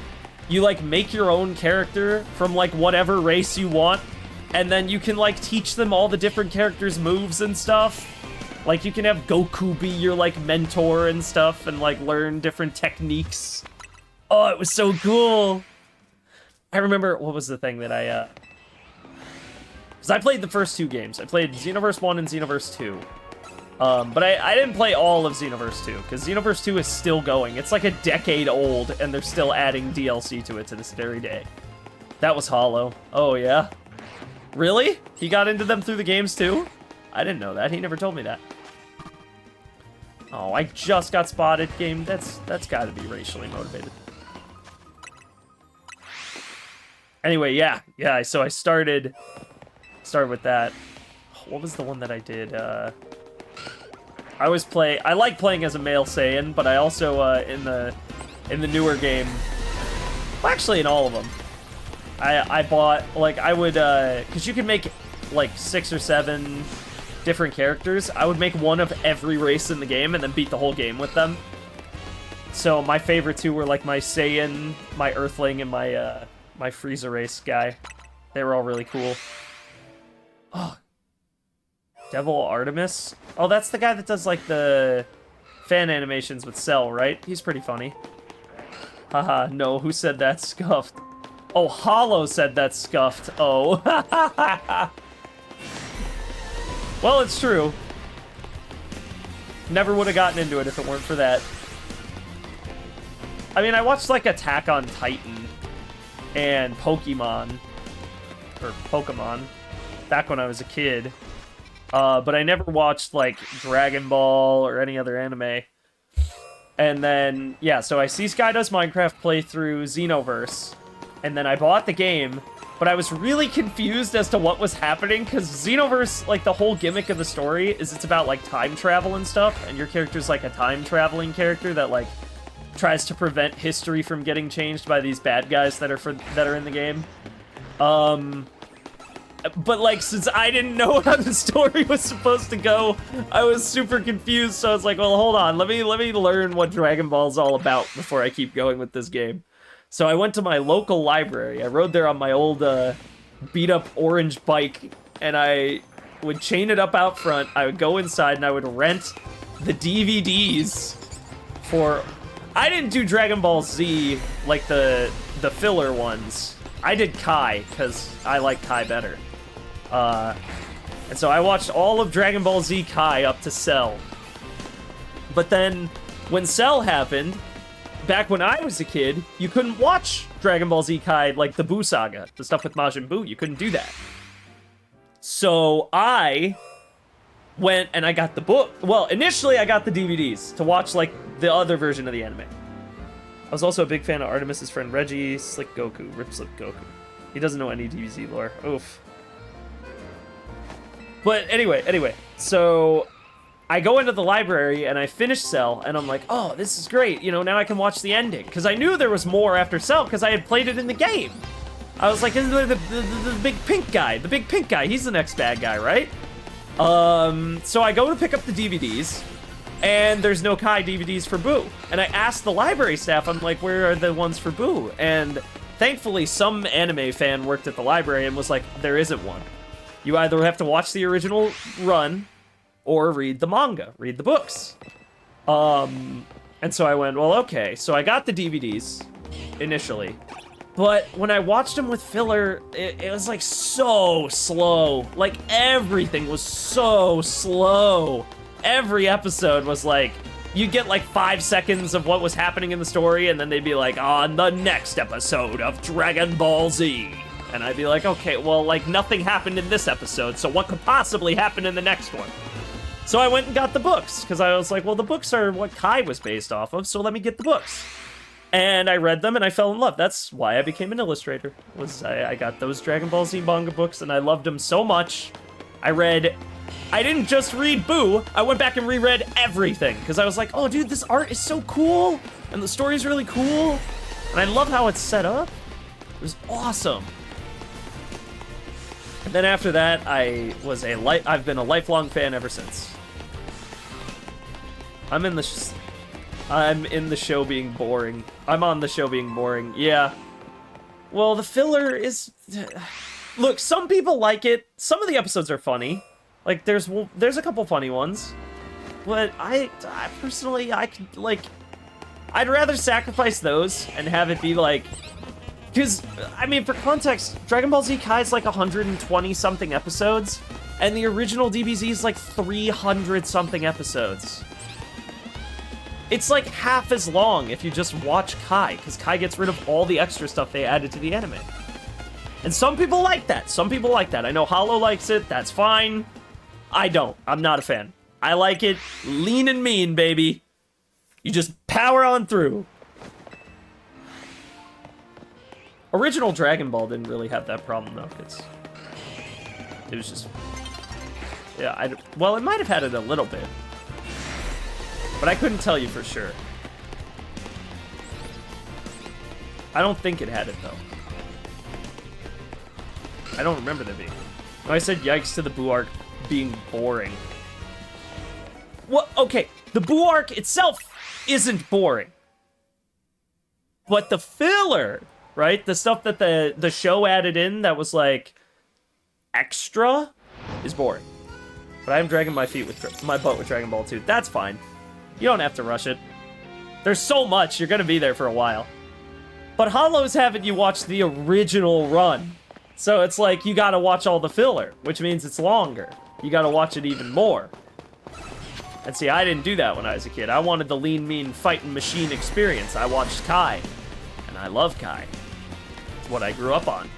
You, like, make your own character from, like, whatever race you want, and then you can, like, teach them all the different characters' moves and stuff. Like, you can have Goku be your, like, mentor and stuff, and, like, learn different techniques. Oh, it was so cool. I remember, what was the thing that I, because I played the first two games. I played Xenoverse 1 and Xenoverse 2. But I didn't play all of Xenoverse 2, because Xenoverse 2 is still going. It's like a decade old, and they're still adding DLC to it to this very day. That was Hollow. Oh, yeah? Really? He got into them through the games, too? I didn't know that. He never told me that. Oh, I just got spotted, game. That's gotta be racially motivated. Anyway, yeah, so I started with that. What was the one that I did? I like playing as a male Saiyan, but I also, in the newer game, well, actually in all of them, I bought, like, I would, because you can make, like, 6 or 7 different characters. I would make one of every race in the game and then beat the whole game with them. So my favorite two were, like, my Saiyan, my Earthling, and my Frieza race guy. They were all really cool. Oh, Devil Artemis? Oh, that's the guy that does, like, the fan animations with Cell, right? He's pretty funny. Haha, no, who said that? Scuffed. Oh, Hollow said that scuffed. Oh. Well, it's true. Never would have gotten into it if it weren't for that. I mean, I watched, like, Attack on Titan and Pokemon, back when I was a kid. But I never watched, like, Dragon Ball or any other anime. And then, yeah, so I see Sky Does Minecraft play through Xenoverse. And then I bought the game, but I was really confused as to what was happening, because Xenoverse, like, the whole gimmick of the story is it's about, like, time travel and stuff, and your character's, like, a time-traveling character that, like, tries to prevent history from getting changed by these bad guys that are in the game. But, like, since I didn't know how the story was supposed to go, I was super confused, so I was like, well, hold on, let me learn what Dragon Ball's all about before I keep going with this game. So I went to my local library. I rode there on my old, beat-up orange bike, and I would chain it up out front. I would go inside, and I would rent the DVDs for... I didn't do Dragon Ball Z, like, the filler ones. I did Kai, because I like Kai better. And so I watched all of Dragon Ball Z Kai up to Cell. But then, when Cell happened... Back when I was a kid, you couldn't watch Dragon Ball Z Kai, like the Buu Saga, the stuff with Majin Buu. You couldn't do that. So I went and I got the book. Well, initially I got the DVDs to watch, like, the other version of the anime. I was also a big fan of Artemis's friend Reggie, Slick Goku, Rip Slip Goku. He doesn't know any DBZ lore. Oof. But anyway, so... I go into the library, and I finish Cell, and I'm like, oh, this is great. You know, now I can watch the ending. Because I knew there was more after Cell, because I had played it in the game. I was like, the big pink guy. The big pink guy. He's the next bad guy, right? So I go to pick up the DVDs, and there's no Kai DVDs for Buu. And I asked the library staff, I'm like, where are the ones for Buu? And thankfully, some anime fan worked at the library and was like, there isn't one. You either have to watch the original run... or read the manga, read the books. And so I went, well, okay. So I got the DVDs initially, but when I watched them with filler, it was like so slow. Like everything was so slow. Every episode was like, you get like 5 seconds of what was happening in the story, and then they'd be like, on the next episode of Dragon Ball Z. And I'd be like, okay, well, like nothing happened in this episode, so what could possibly happen in the next one? So I went and got the books, because I was like, well, the books are what Kai was based off of, so let me get the books. And I read them, and I fell in love. That's why I became an illustrator, was I got those Dragon Ball Z manga books, and I loved them so much. I didn't just read Buu, I went back and reread everything, because I was like, oh, dude, this art is so cool, and the story's really cool, and I love how it's set up. It was awesome. And then after that, I've been a lifelong fan ever since. I'm in the show being boring. I'm on the show being boring. Yeah. Well, the filler is... Look, some people like it. Some of the episodes are funny. Like, there's a couple funny ones. But I personally, I'd rather sacrifice those and have it be like... Because, I mean, for context, Dragon Ball Z Kai is like 120-something episodes, and the original DBZ is like 300-something episodes. It's like half as long if you just watch Kai, because Kai gets rid of all the extra stuff they added to the anime. And some people like that. Some people like that. I know Hollow likes it. That's fine. I don't. I'm not a fan. I like it lean and mean, baby. You just power on through. Original Dragon Ball didn't really have that problem, though, because it was just... Yeah, well, it might have had it a little bit. But I couldn't tell you for sure. I don't think it had it, though. I don't remember there being. No, I said yikes to the Buu arc being boring. Well, okay, the Buu arc itself isn't boring. But the filler... Right? The stuff that the show added in that was, like, extra is boring. But I'm dragging my butt with Dragon Ball 2. That's fine. You don't have to rush it. There's so much, you're gonna be there for a while. But Hollow's having you watch the original run. So it's like, you gotta watch all the filler, which means it's longer. You gotta watch it even more. And see, I didn't do that when I was a kid. I wanted the lean, mean, fighting machine experience. I watched Kai. And I love Kai. It's what I grew up on.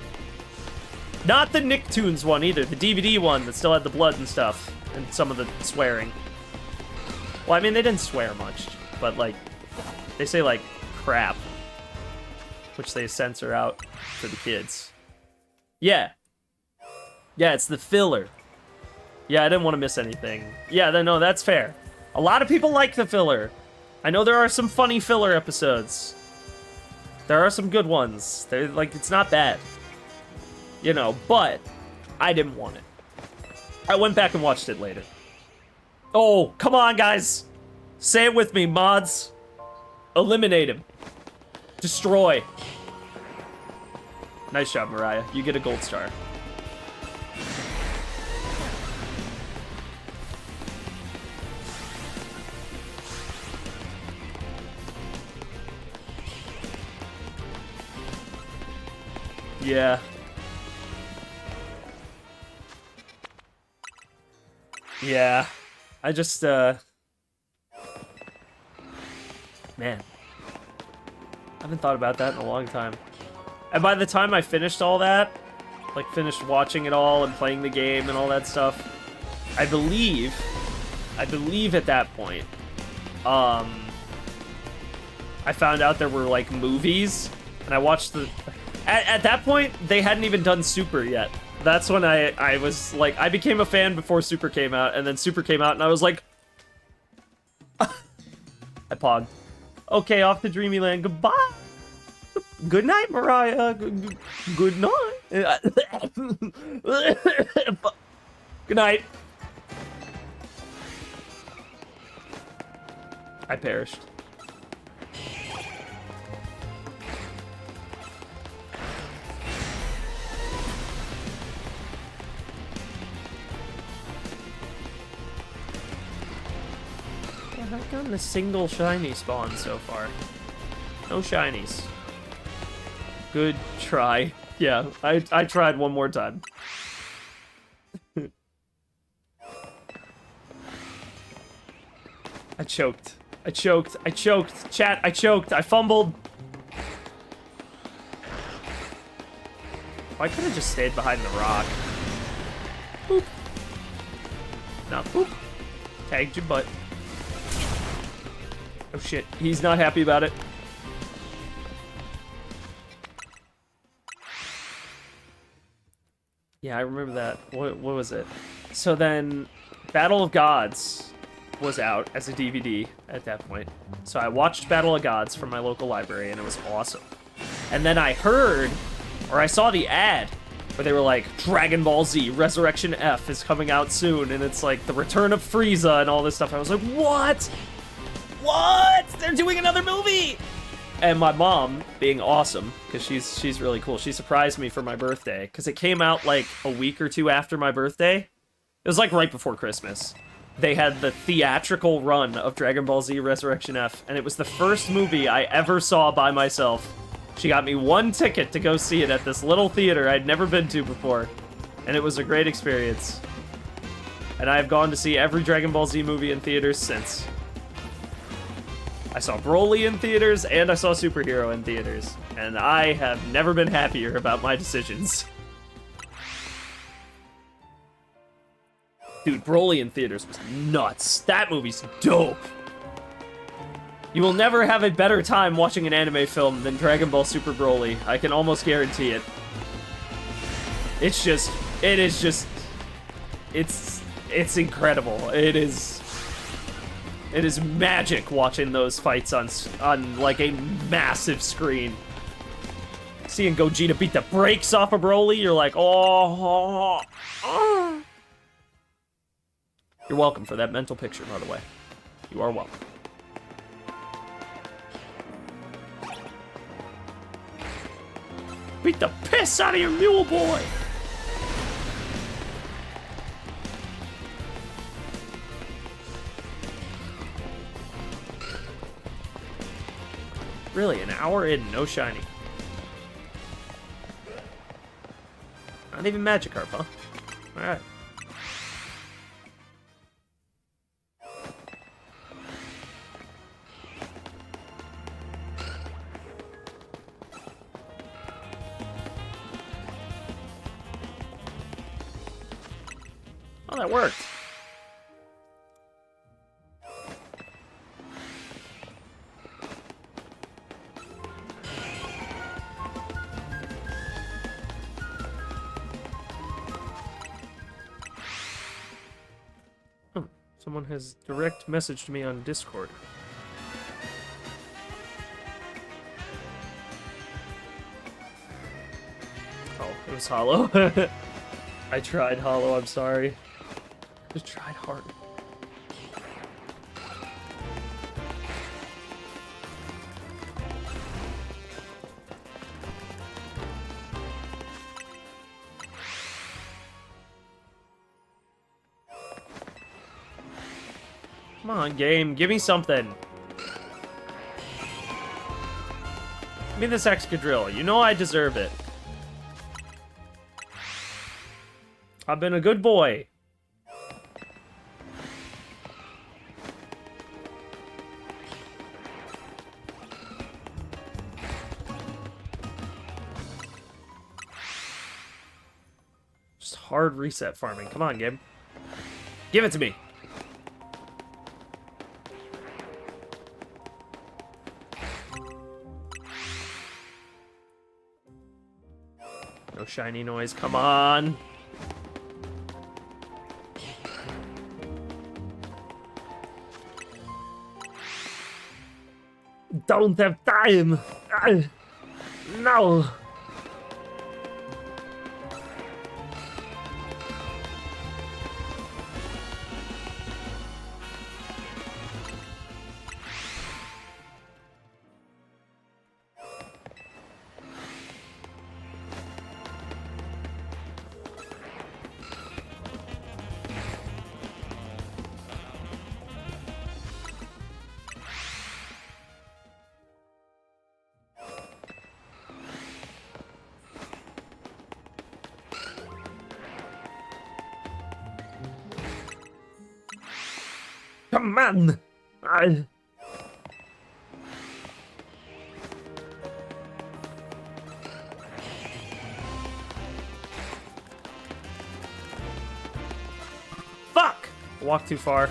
Not the Nicktoons one either. The DVD one that still had the blood and stuff. And some of the swearing. Well, I mean, they didn't swear much. But, like, they say, like, crap. Which they censor out for the kids. Yeah. Yeah, it's the filler. Yeah, I didn't want to miss anything. Yeah, no, that's fair. A lot of people like the filler. I know there are some funny filler episodes. There are some good ones. They're like, it's not bad. You know, but I didn't want it. I went back and watched it later. Oh, come on, guys. Say it with me, mods. Eliminate him. Destroy. Nice job, Mariah. You get a gold star. Yeah. Yeah. I just, man. I haven't thought about that in a long time. And by the time I finished all that, like finished watching it all and playing the game and all that stuff, I believe at that point, I found out there were like movies, and I watched the, at that point, they hadn't even done Super yet. That's when I was like, I became a fan before Super came out, and then Super came out, and I was like, I pogged. Okay, off to Dreamyland. Goodbye. Good night, Mariah. Good night. Good night. I perished. I've gotten a single shiny spawn so far. No shinies. Good try. Yeah, I tried one more time. I choked. I choked. I choked. Chat, I choked. I fumbled. I could have just stayed behind the rock. Boop. No, boop. Tagged your butt. Oh shit, he's not happy about it. Yeah, I remember that. What was it? So then, Battle of Gods was out as a DVD at that point. So I watched Battle of Gods from my local library, and it was awesome. And then I heard, or I saw the ad, where they were like, Dragon Ball Z Resurrection F is coming out soon, and it's like the return of Frieza and all this stuff. I was like, what? What? They're doing another movie! And my mom, being awesome, because she's really cool, she surprised me for my birthday, because it came out like a week or two after my birthday. It was like right before Christmas. They had the theatrical run of Dragon Ball Z Resurrection F, and it was the first movie I ever saw by myself. She got me one ticket to go see it at this little theater I'd never been to before, and it was a great experience. And I have gone to see every Dragon Ball Z movie in theaters since. I saw Broly in theaters, and I saw Superhero in theaters, and I have never been happier about my decisions. Dude, Broly in theaters was nuts. That movie's dope. You will never have a better time watching an anime film than Dragon Ball Super Broly. I can almost guarantee it. It's incredible. It is magic watching those fights on like a massive screen. Seeing Gogeta beat the brakes off of Broly, you're like, oh. You're welcome for that mental picture, by the way. You are welcome. Beat the piss out of your mule boy! Really, an hour in, no shiny. Not even Magikarp, huh? Alright. Oh, that worked. Someone has direct messaged me on Discord. Oh, it was Hollow. I tried, Hollow, I'm sorry. Just tried hard. Come on, game. Give me something. Give me this Excadrill. You know I deserve it. I've been a good boy. Just hard reset farming. Come on, game. Give it to me. No shiny noise, come on. Don't have time. No. Come on! Fuck! Walk too far.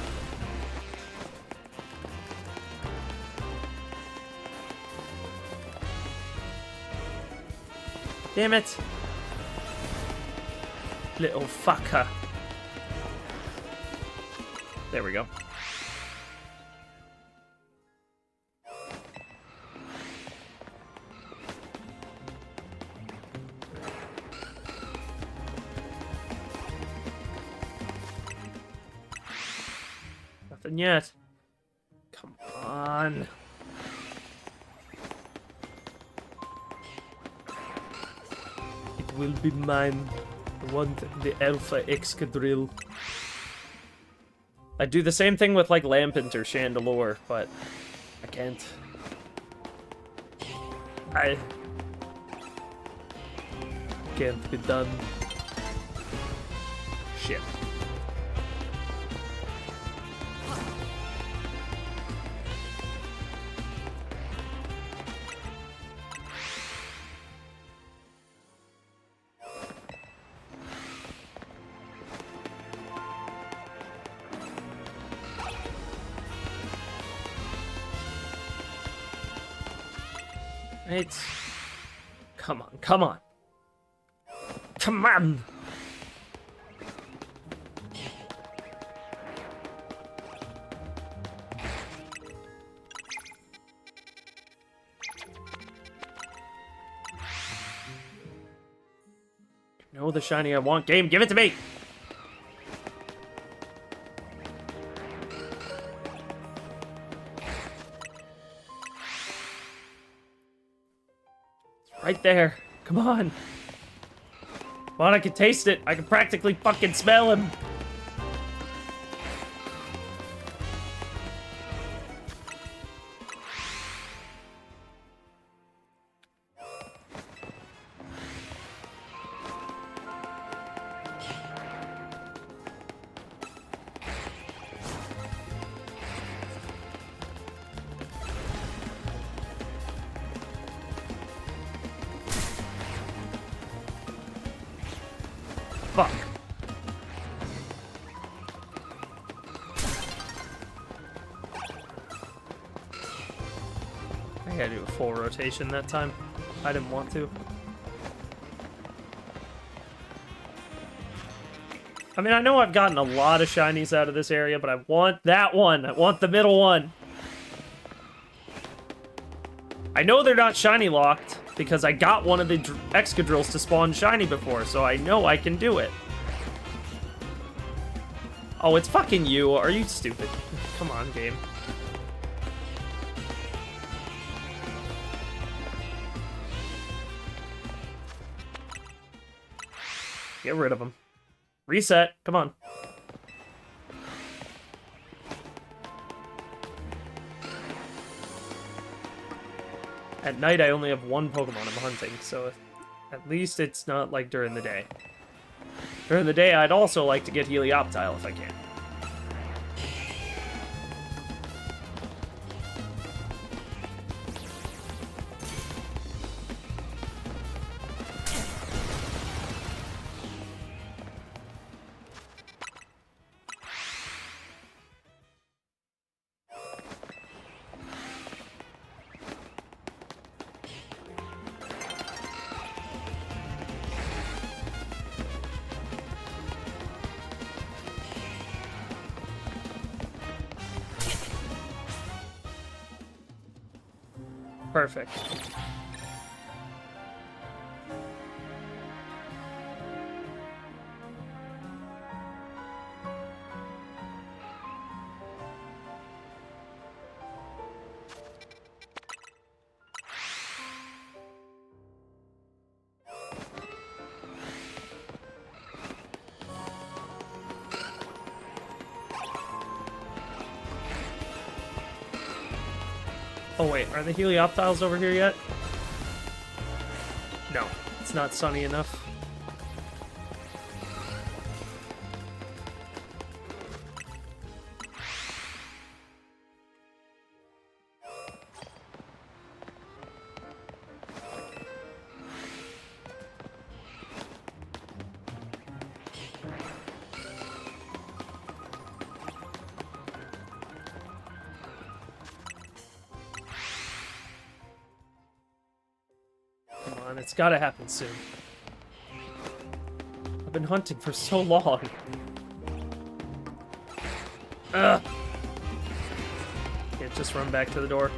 Damn it! Little fucker. There we go. Nothing yet. Come on. It will be mine. I want the Alpha Excadrill. I do the same thing with like Lampent or Chandelure, but I can't. I can't be done. Shit. Right. Come on, come on. Come on! You know the shiny I want, game, give it to me! Right there. Come on. Come on, I can taste it. I can practically fucking smell him. Fuck. I gotta do a full rotation that time. I didn't want to. I mean, I know I've gotten a lot of shinies out of this area, but I want that one. I want the middle one. I know they're not shiny locked because I got one of the Excadrills to spawn shiny before, so I know I can do it. Oh, it's fucking you. Are you stupid? Come on, game. Get rid of him. Reset. Come on. At night, I only have one Pokemon I'm hunting, so at least it's not like during the day. During the day, I'd also like to get Helioptile if I can. Perfect. Oh wait, are the Helioptiles over here yet? No, it's not sunny enough. It's gotta happen soon. I've been hunting for so long. Ugh. Can't just run back to the door.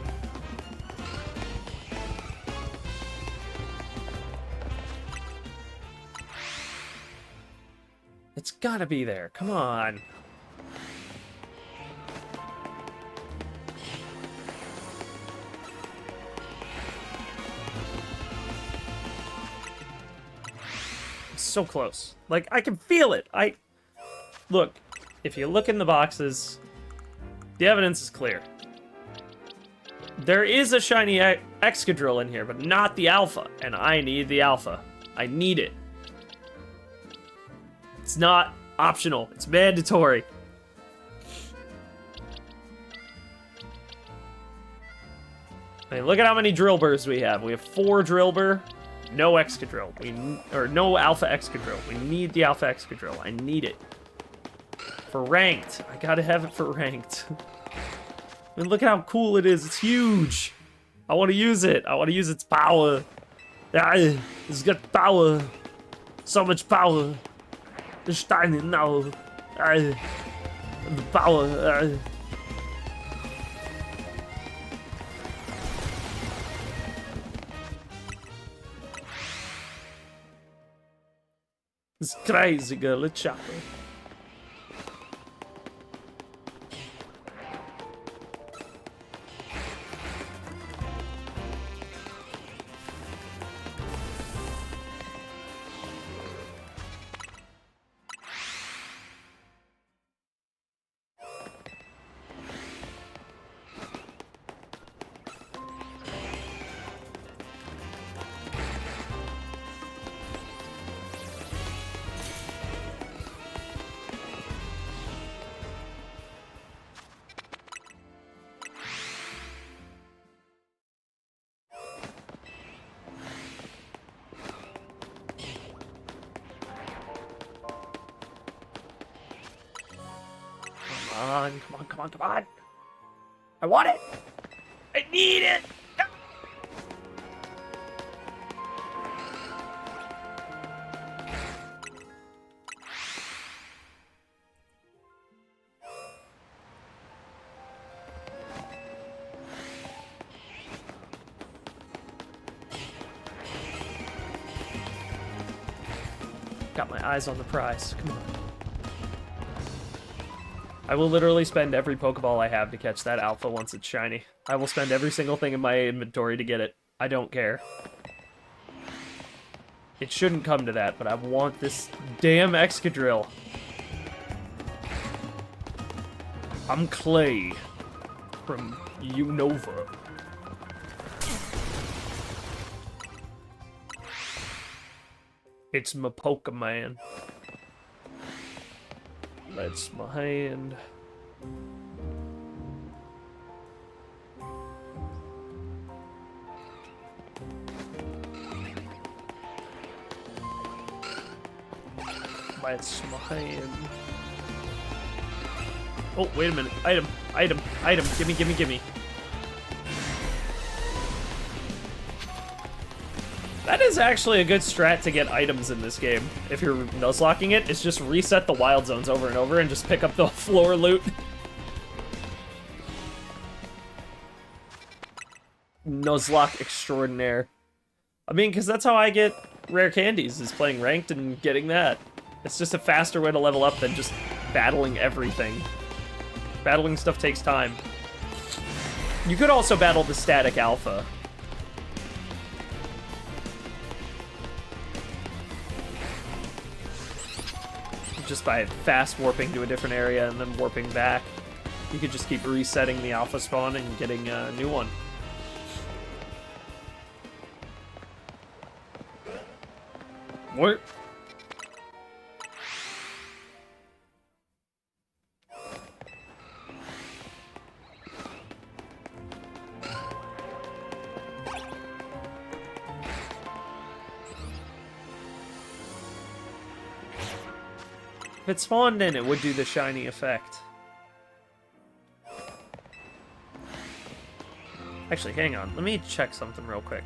It's gotta be there. Come on. So close. Like, I can feel it. Look, if you look in the boxes, the evidence is clear. There is a shiny Excadrill in here, but not the alpha, and I need the alpha. I need it. It's not optional. It's mandatory. I mean, look at how many Drillburs we have. We have 4 Drillbur. No Excadrill. Or no Alpha Excadrill. We need the Alpha Excadrill. I need it. For ranked. I gotta have it for ranked. I mean, look at how cool it is. It's huge. I want to use it. I want to use its power. It's got power. So much power. It's tiny now. The power. This crazy girl, a chopper. Come on. I want it. I need it. Got my eyes on the prize. Come on. I will literally spend every Pokeball I have to catch that alpha once it's shiny. I will spend every single thing in my inventory to get it. I don't care. It shouldn't come to that, but I want this damn Excadrill. I'm Clay from Unova. It's my Pokemon. That's my hand. That's my hand. Oh, wait a minute. Item, item, item. Gimme, gimme, gimme. That is actually a good strat to get items in this game. If you're Nuzlocking it, it's just reset the wild zones over and over and just pick up the floor loot. Nuzlocke extraordinaire. I mean, because that's how I get rare candies, is playing ranked and getting that. It's just a faster way to level up than just battling everything. Battling stuff takes time. You could also battle the static alpha. Just by fast warping to a different area and then warping back. You could just keep resetting the alpha spawn and getting a new one. What? If it spawned in, it would do the shiny effect. Actually, hang on. Let me check something real quick.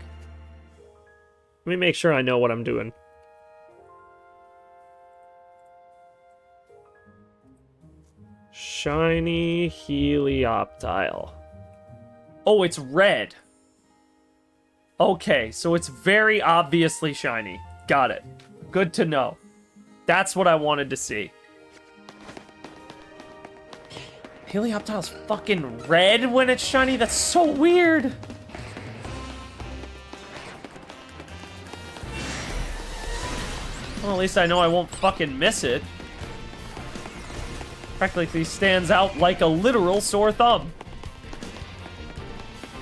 Let me make sure I know what I'm doing. Shiny Helioptile. Oh, it's red. Okay, so it's very obviously shiny. Got it. Good to know. That's what I wanted to see. Helioptile's fucking red when it's shiny? That's so weird! Well, at least I know I won't fucking miss it. Practically stands out like a literal sore thumb.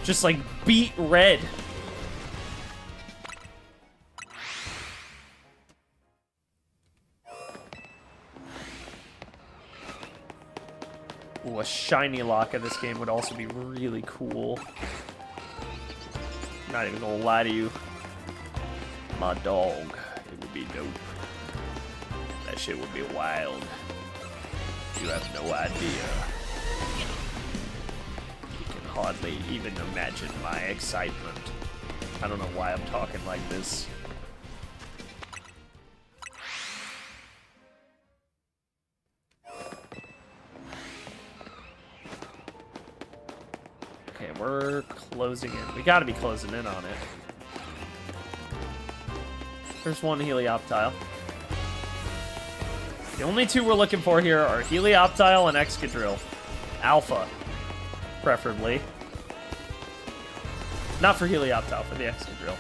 Just like beet red. Ooh, a shiny lock of this game would also be really cool. Not even gonna lie to you. My dog. It would be dope. That shit would be wild. You have no idea. You can hardly even imagine my excitement. I don't know why I'm talking like this. Okay, we're closing in. We gotta be closing in on it. There's one Helioptile. The only two we're looking for here are Helioptile and Excadrill. Alpha, preferably. Not for Helioptile, for the Excadrill.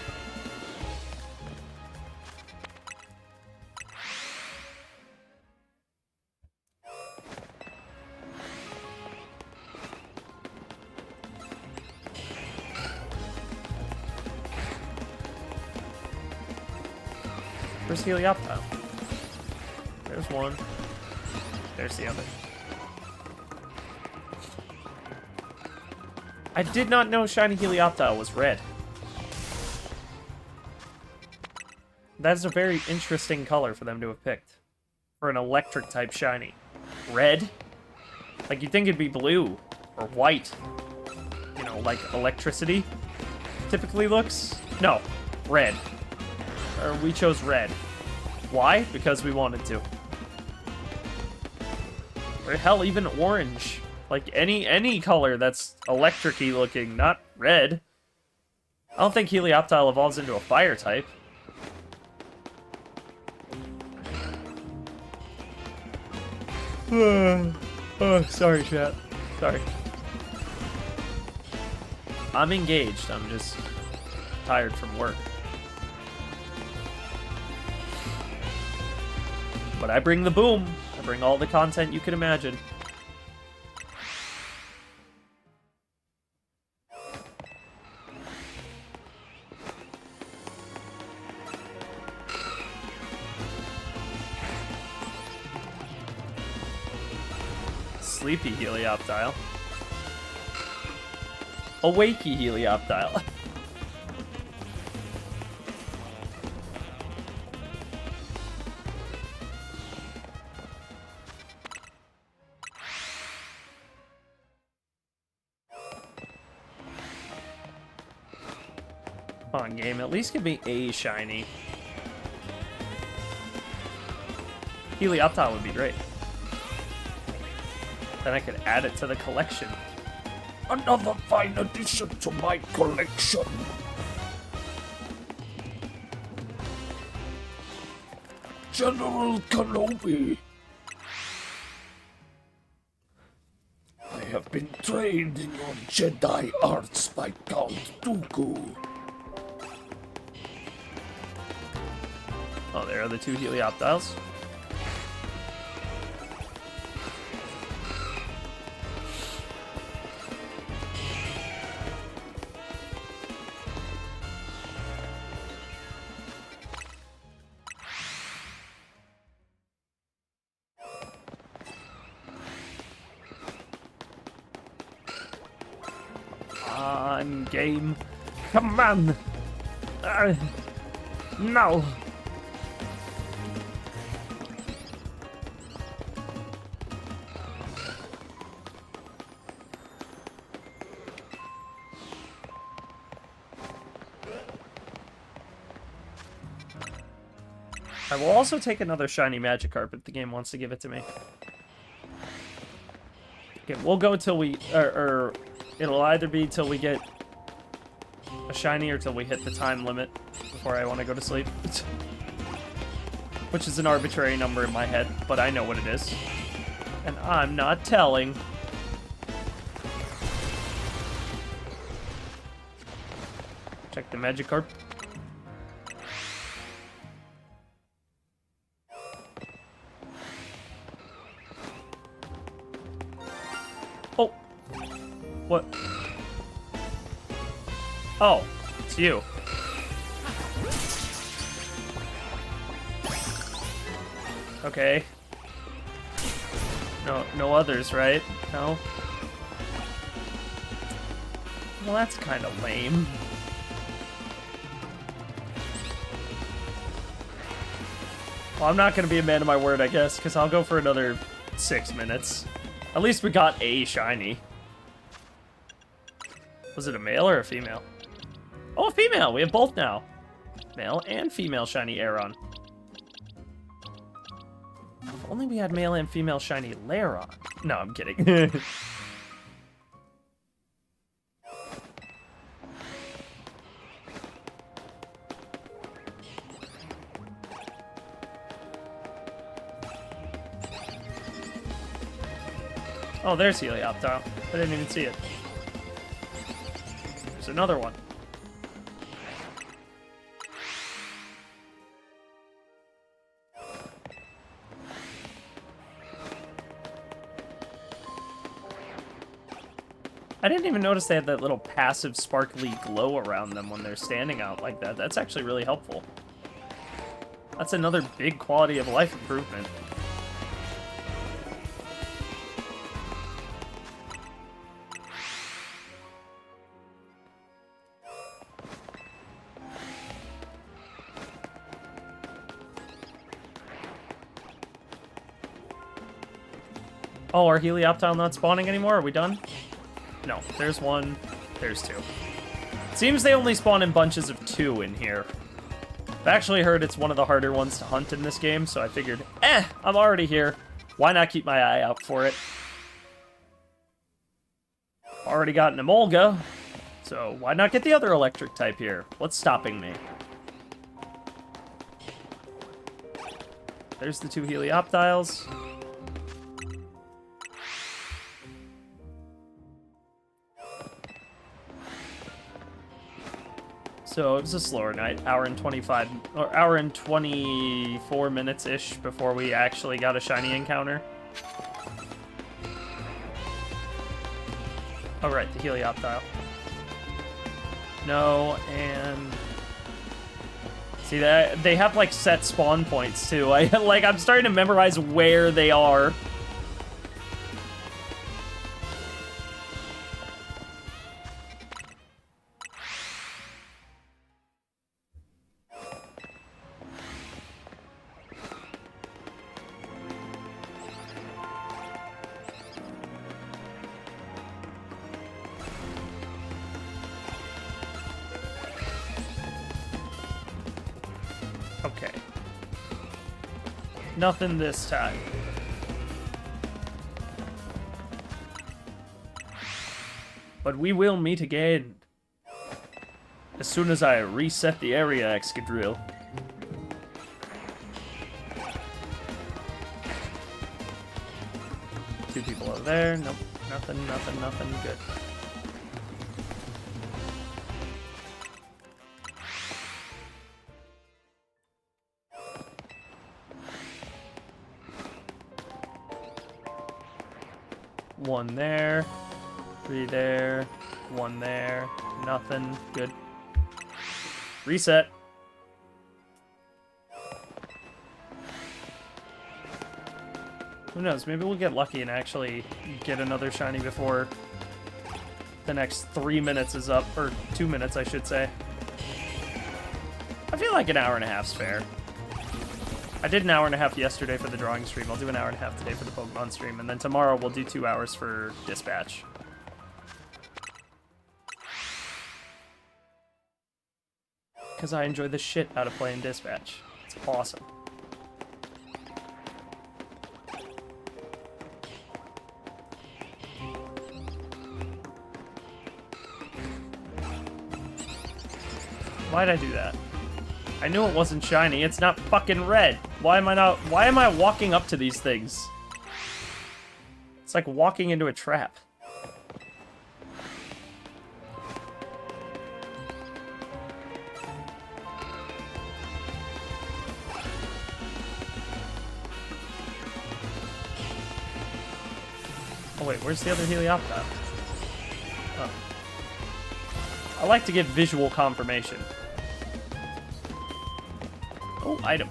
Where's Helioptile? There's one. There's the other. I did not know shiny Helioptile was red. That is a very interesting color for them to have picked. For an electric type shiny. Red? Like, you'd think it'd be blue. Or white. You know, like electricity typically looks. No. Red. Or we chose red. Why? Because we wanted to. Or hell, even orange. Like any color that's electric-y looking, not red. I don't think Helioptile evolves into a fire type. Oh, sorry, chat. Sorry. I'm engaged. I'm just tired from work. But I bring the boom. I bring all the content you can imagine. Sleepy Helioptile. Awakey Helioptile. Come on, game. At least give me a shiny. Helioptile would be great. Then I could add it to the collection.
Another fine addition to my collection. General Kenobi. I have been trained in your Jedi arts by Count Dooku.
Oh, there are the two Helioptiles. Game. Come on. No. I will also take another shiny Magikarp if the game wants to give it to me. Okay, we'll go till we, or it'll either be till we get a shiny or till we hit the time limit before I want to go to sleep. Which is an arbitrary number in my head, but I know what it is. And I'm not telling. Check the Magikarp. Oh! What? Oh, it's you. Okay. No others, right? No? Well, that's kind of lame. Well, I'm not going to be a man of my word, I guess, because I'll go for another 6 minutes. At least we got a shiny. Was it a male or a female? Oh, a female! We have both now. Male and female shiny Aeron. If only we had male and female shiny Lairon. No, I'm kidding. Oh, there's Helioptile. I didn't even see it. There's another one. I didn't even notice they had that little passive sparkly glow around them when they're standing out like that. That's actually really helpful. That's another big quality of life improvement. Oh, are Helioptile not spawning anymore? Are we done? No, there's one, there's two. Seems they only spawn in bunches of 2 in here. I've actually heard it's one of the harder ones to hunt in this game, so I figured, I'm already here. Why not keep my eye out for it? Already got an Emolga, so why not get the other electric type here? What's stopping me? There's the 2 Helioptiles. So it was a slower night, hour and 25, or hour and 24 minutes-ish before we actually got a shiny encounter. Oh, right, the Helioptile. No, and... See, that they have, like, set spawn points, too. I'm starting to memorize where they are. Okay. Nothing this time. But we will meet again. As soon as I reset the area, Excadrill. Two people over there. Nope. Nothing, nothing, nothing. Good. One there, 3 there, 1 there, nothing, good. Reset. Who knows, maybe we'll get lucky and actually get another shiny before the next 3 minutes is up, or 2 minutes I should say. I feel like an hour and a half's fair. I did an hour and a half yesterday for the drawing stream. I'll do an hour and a half today for the Pokemon stream. And then tomorrow we'll do 2 hours for Dispatch. Because I enjoy the shit out of playing Dispatch. It's awesome. Why'd I do that? I knew it wasn't shiny. It's not fucking red. Why am I walking up to these things? It's like walking into a trap. Oh wait, where's the other Helioptile? Oh. I like to get visual confirmation. Oh, item.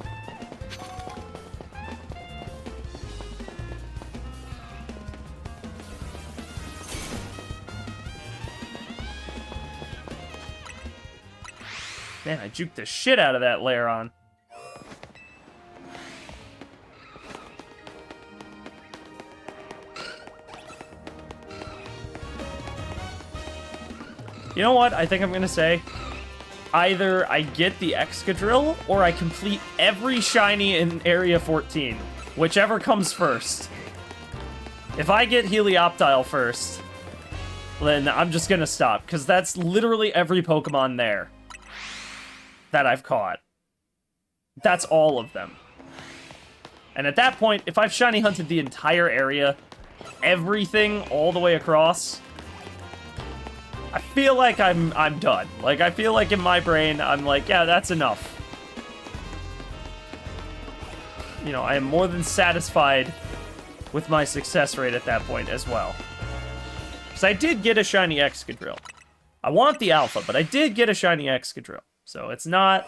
Man, I juked the shit out of that Lairon. You know what? I think I'm gonna say either I get the Excadrill or I complete every shiny in Area 14. Whichever comes first. If I get Helioptile first, then I'm just gonna stop, because that's literally every Pokemon there that I've caught. That's all of them. And at that point, if I've shiny hunted the entire area, everything all the way across, I feel like I'm done. Like, I feel like in my brain, I'm like, yeah, that's enough. You know, I am more than satisfied with my success rate at that point as well. Because I did get a shiny Excadrill. I want the alpha, but I did get a shiny Excadrill. So it's not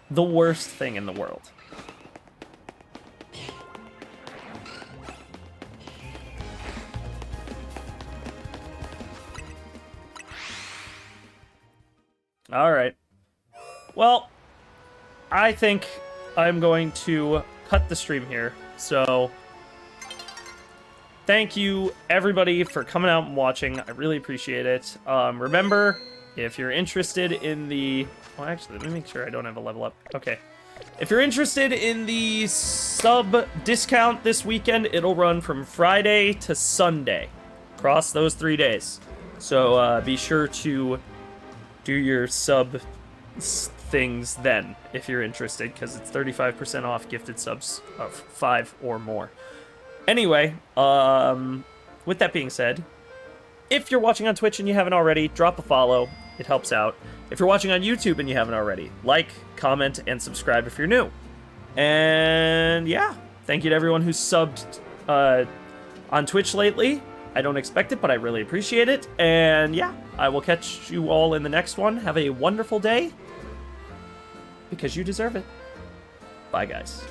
the worst thing in the world. Alright. Well, I think I'm going to cut the stream here. So, thank you, everybody, for coming out and watching. I really appreciate it. Remember, if you're interested in the... Well, actually, let me make sure I don't have a level up. Okay. If you're interested in the sub discount this weekend, it'll run from Friday to Sunday. Across those 3 days. So, be sure to do your sub things then, if you're interested, because it's 35% off gifted subs of 5 or more. Anyway, with that being said, if you're watching on Twitch and you haven't already, drop a follow. It helps out. If you're watching on YouTube and you haven't already, like, comment, and subscribe if you're new. And yeah, thank you to everyone who's subbed on Twitch lately. I don't expect it, but I really appreciate it. And yeah, I will catch you all in the next one. Have a wonderful day, because you deserve it. Bye, guys.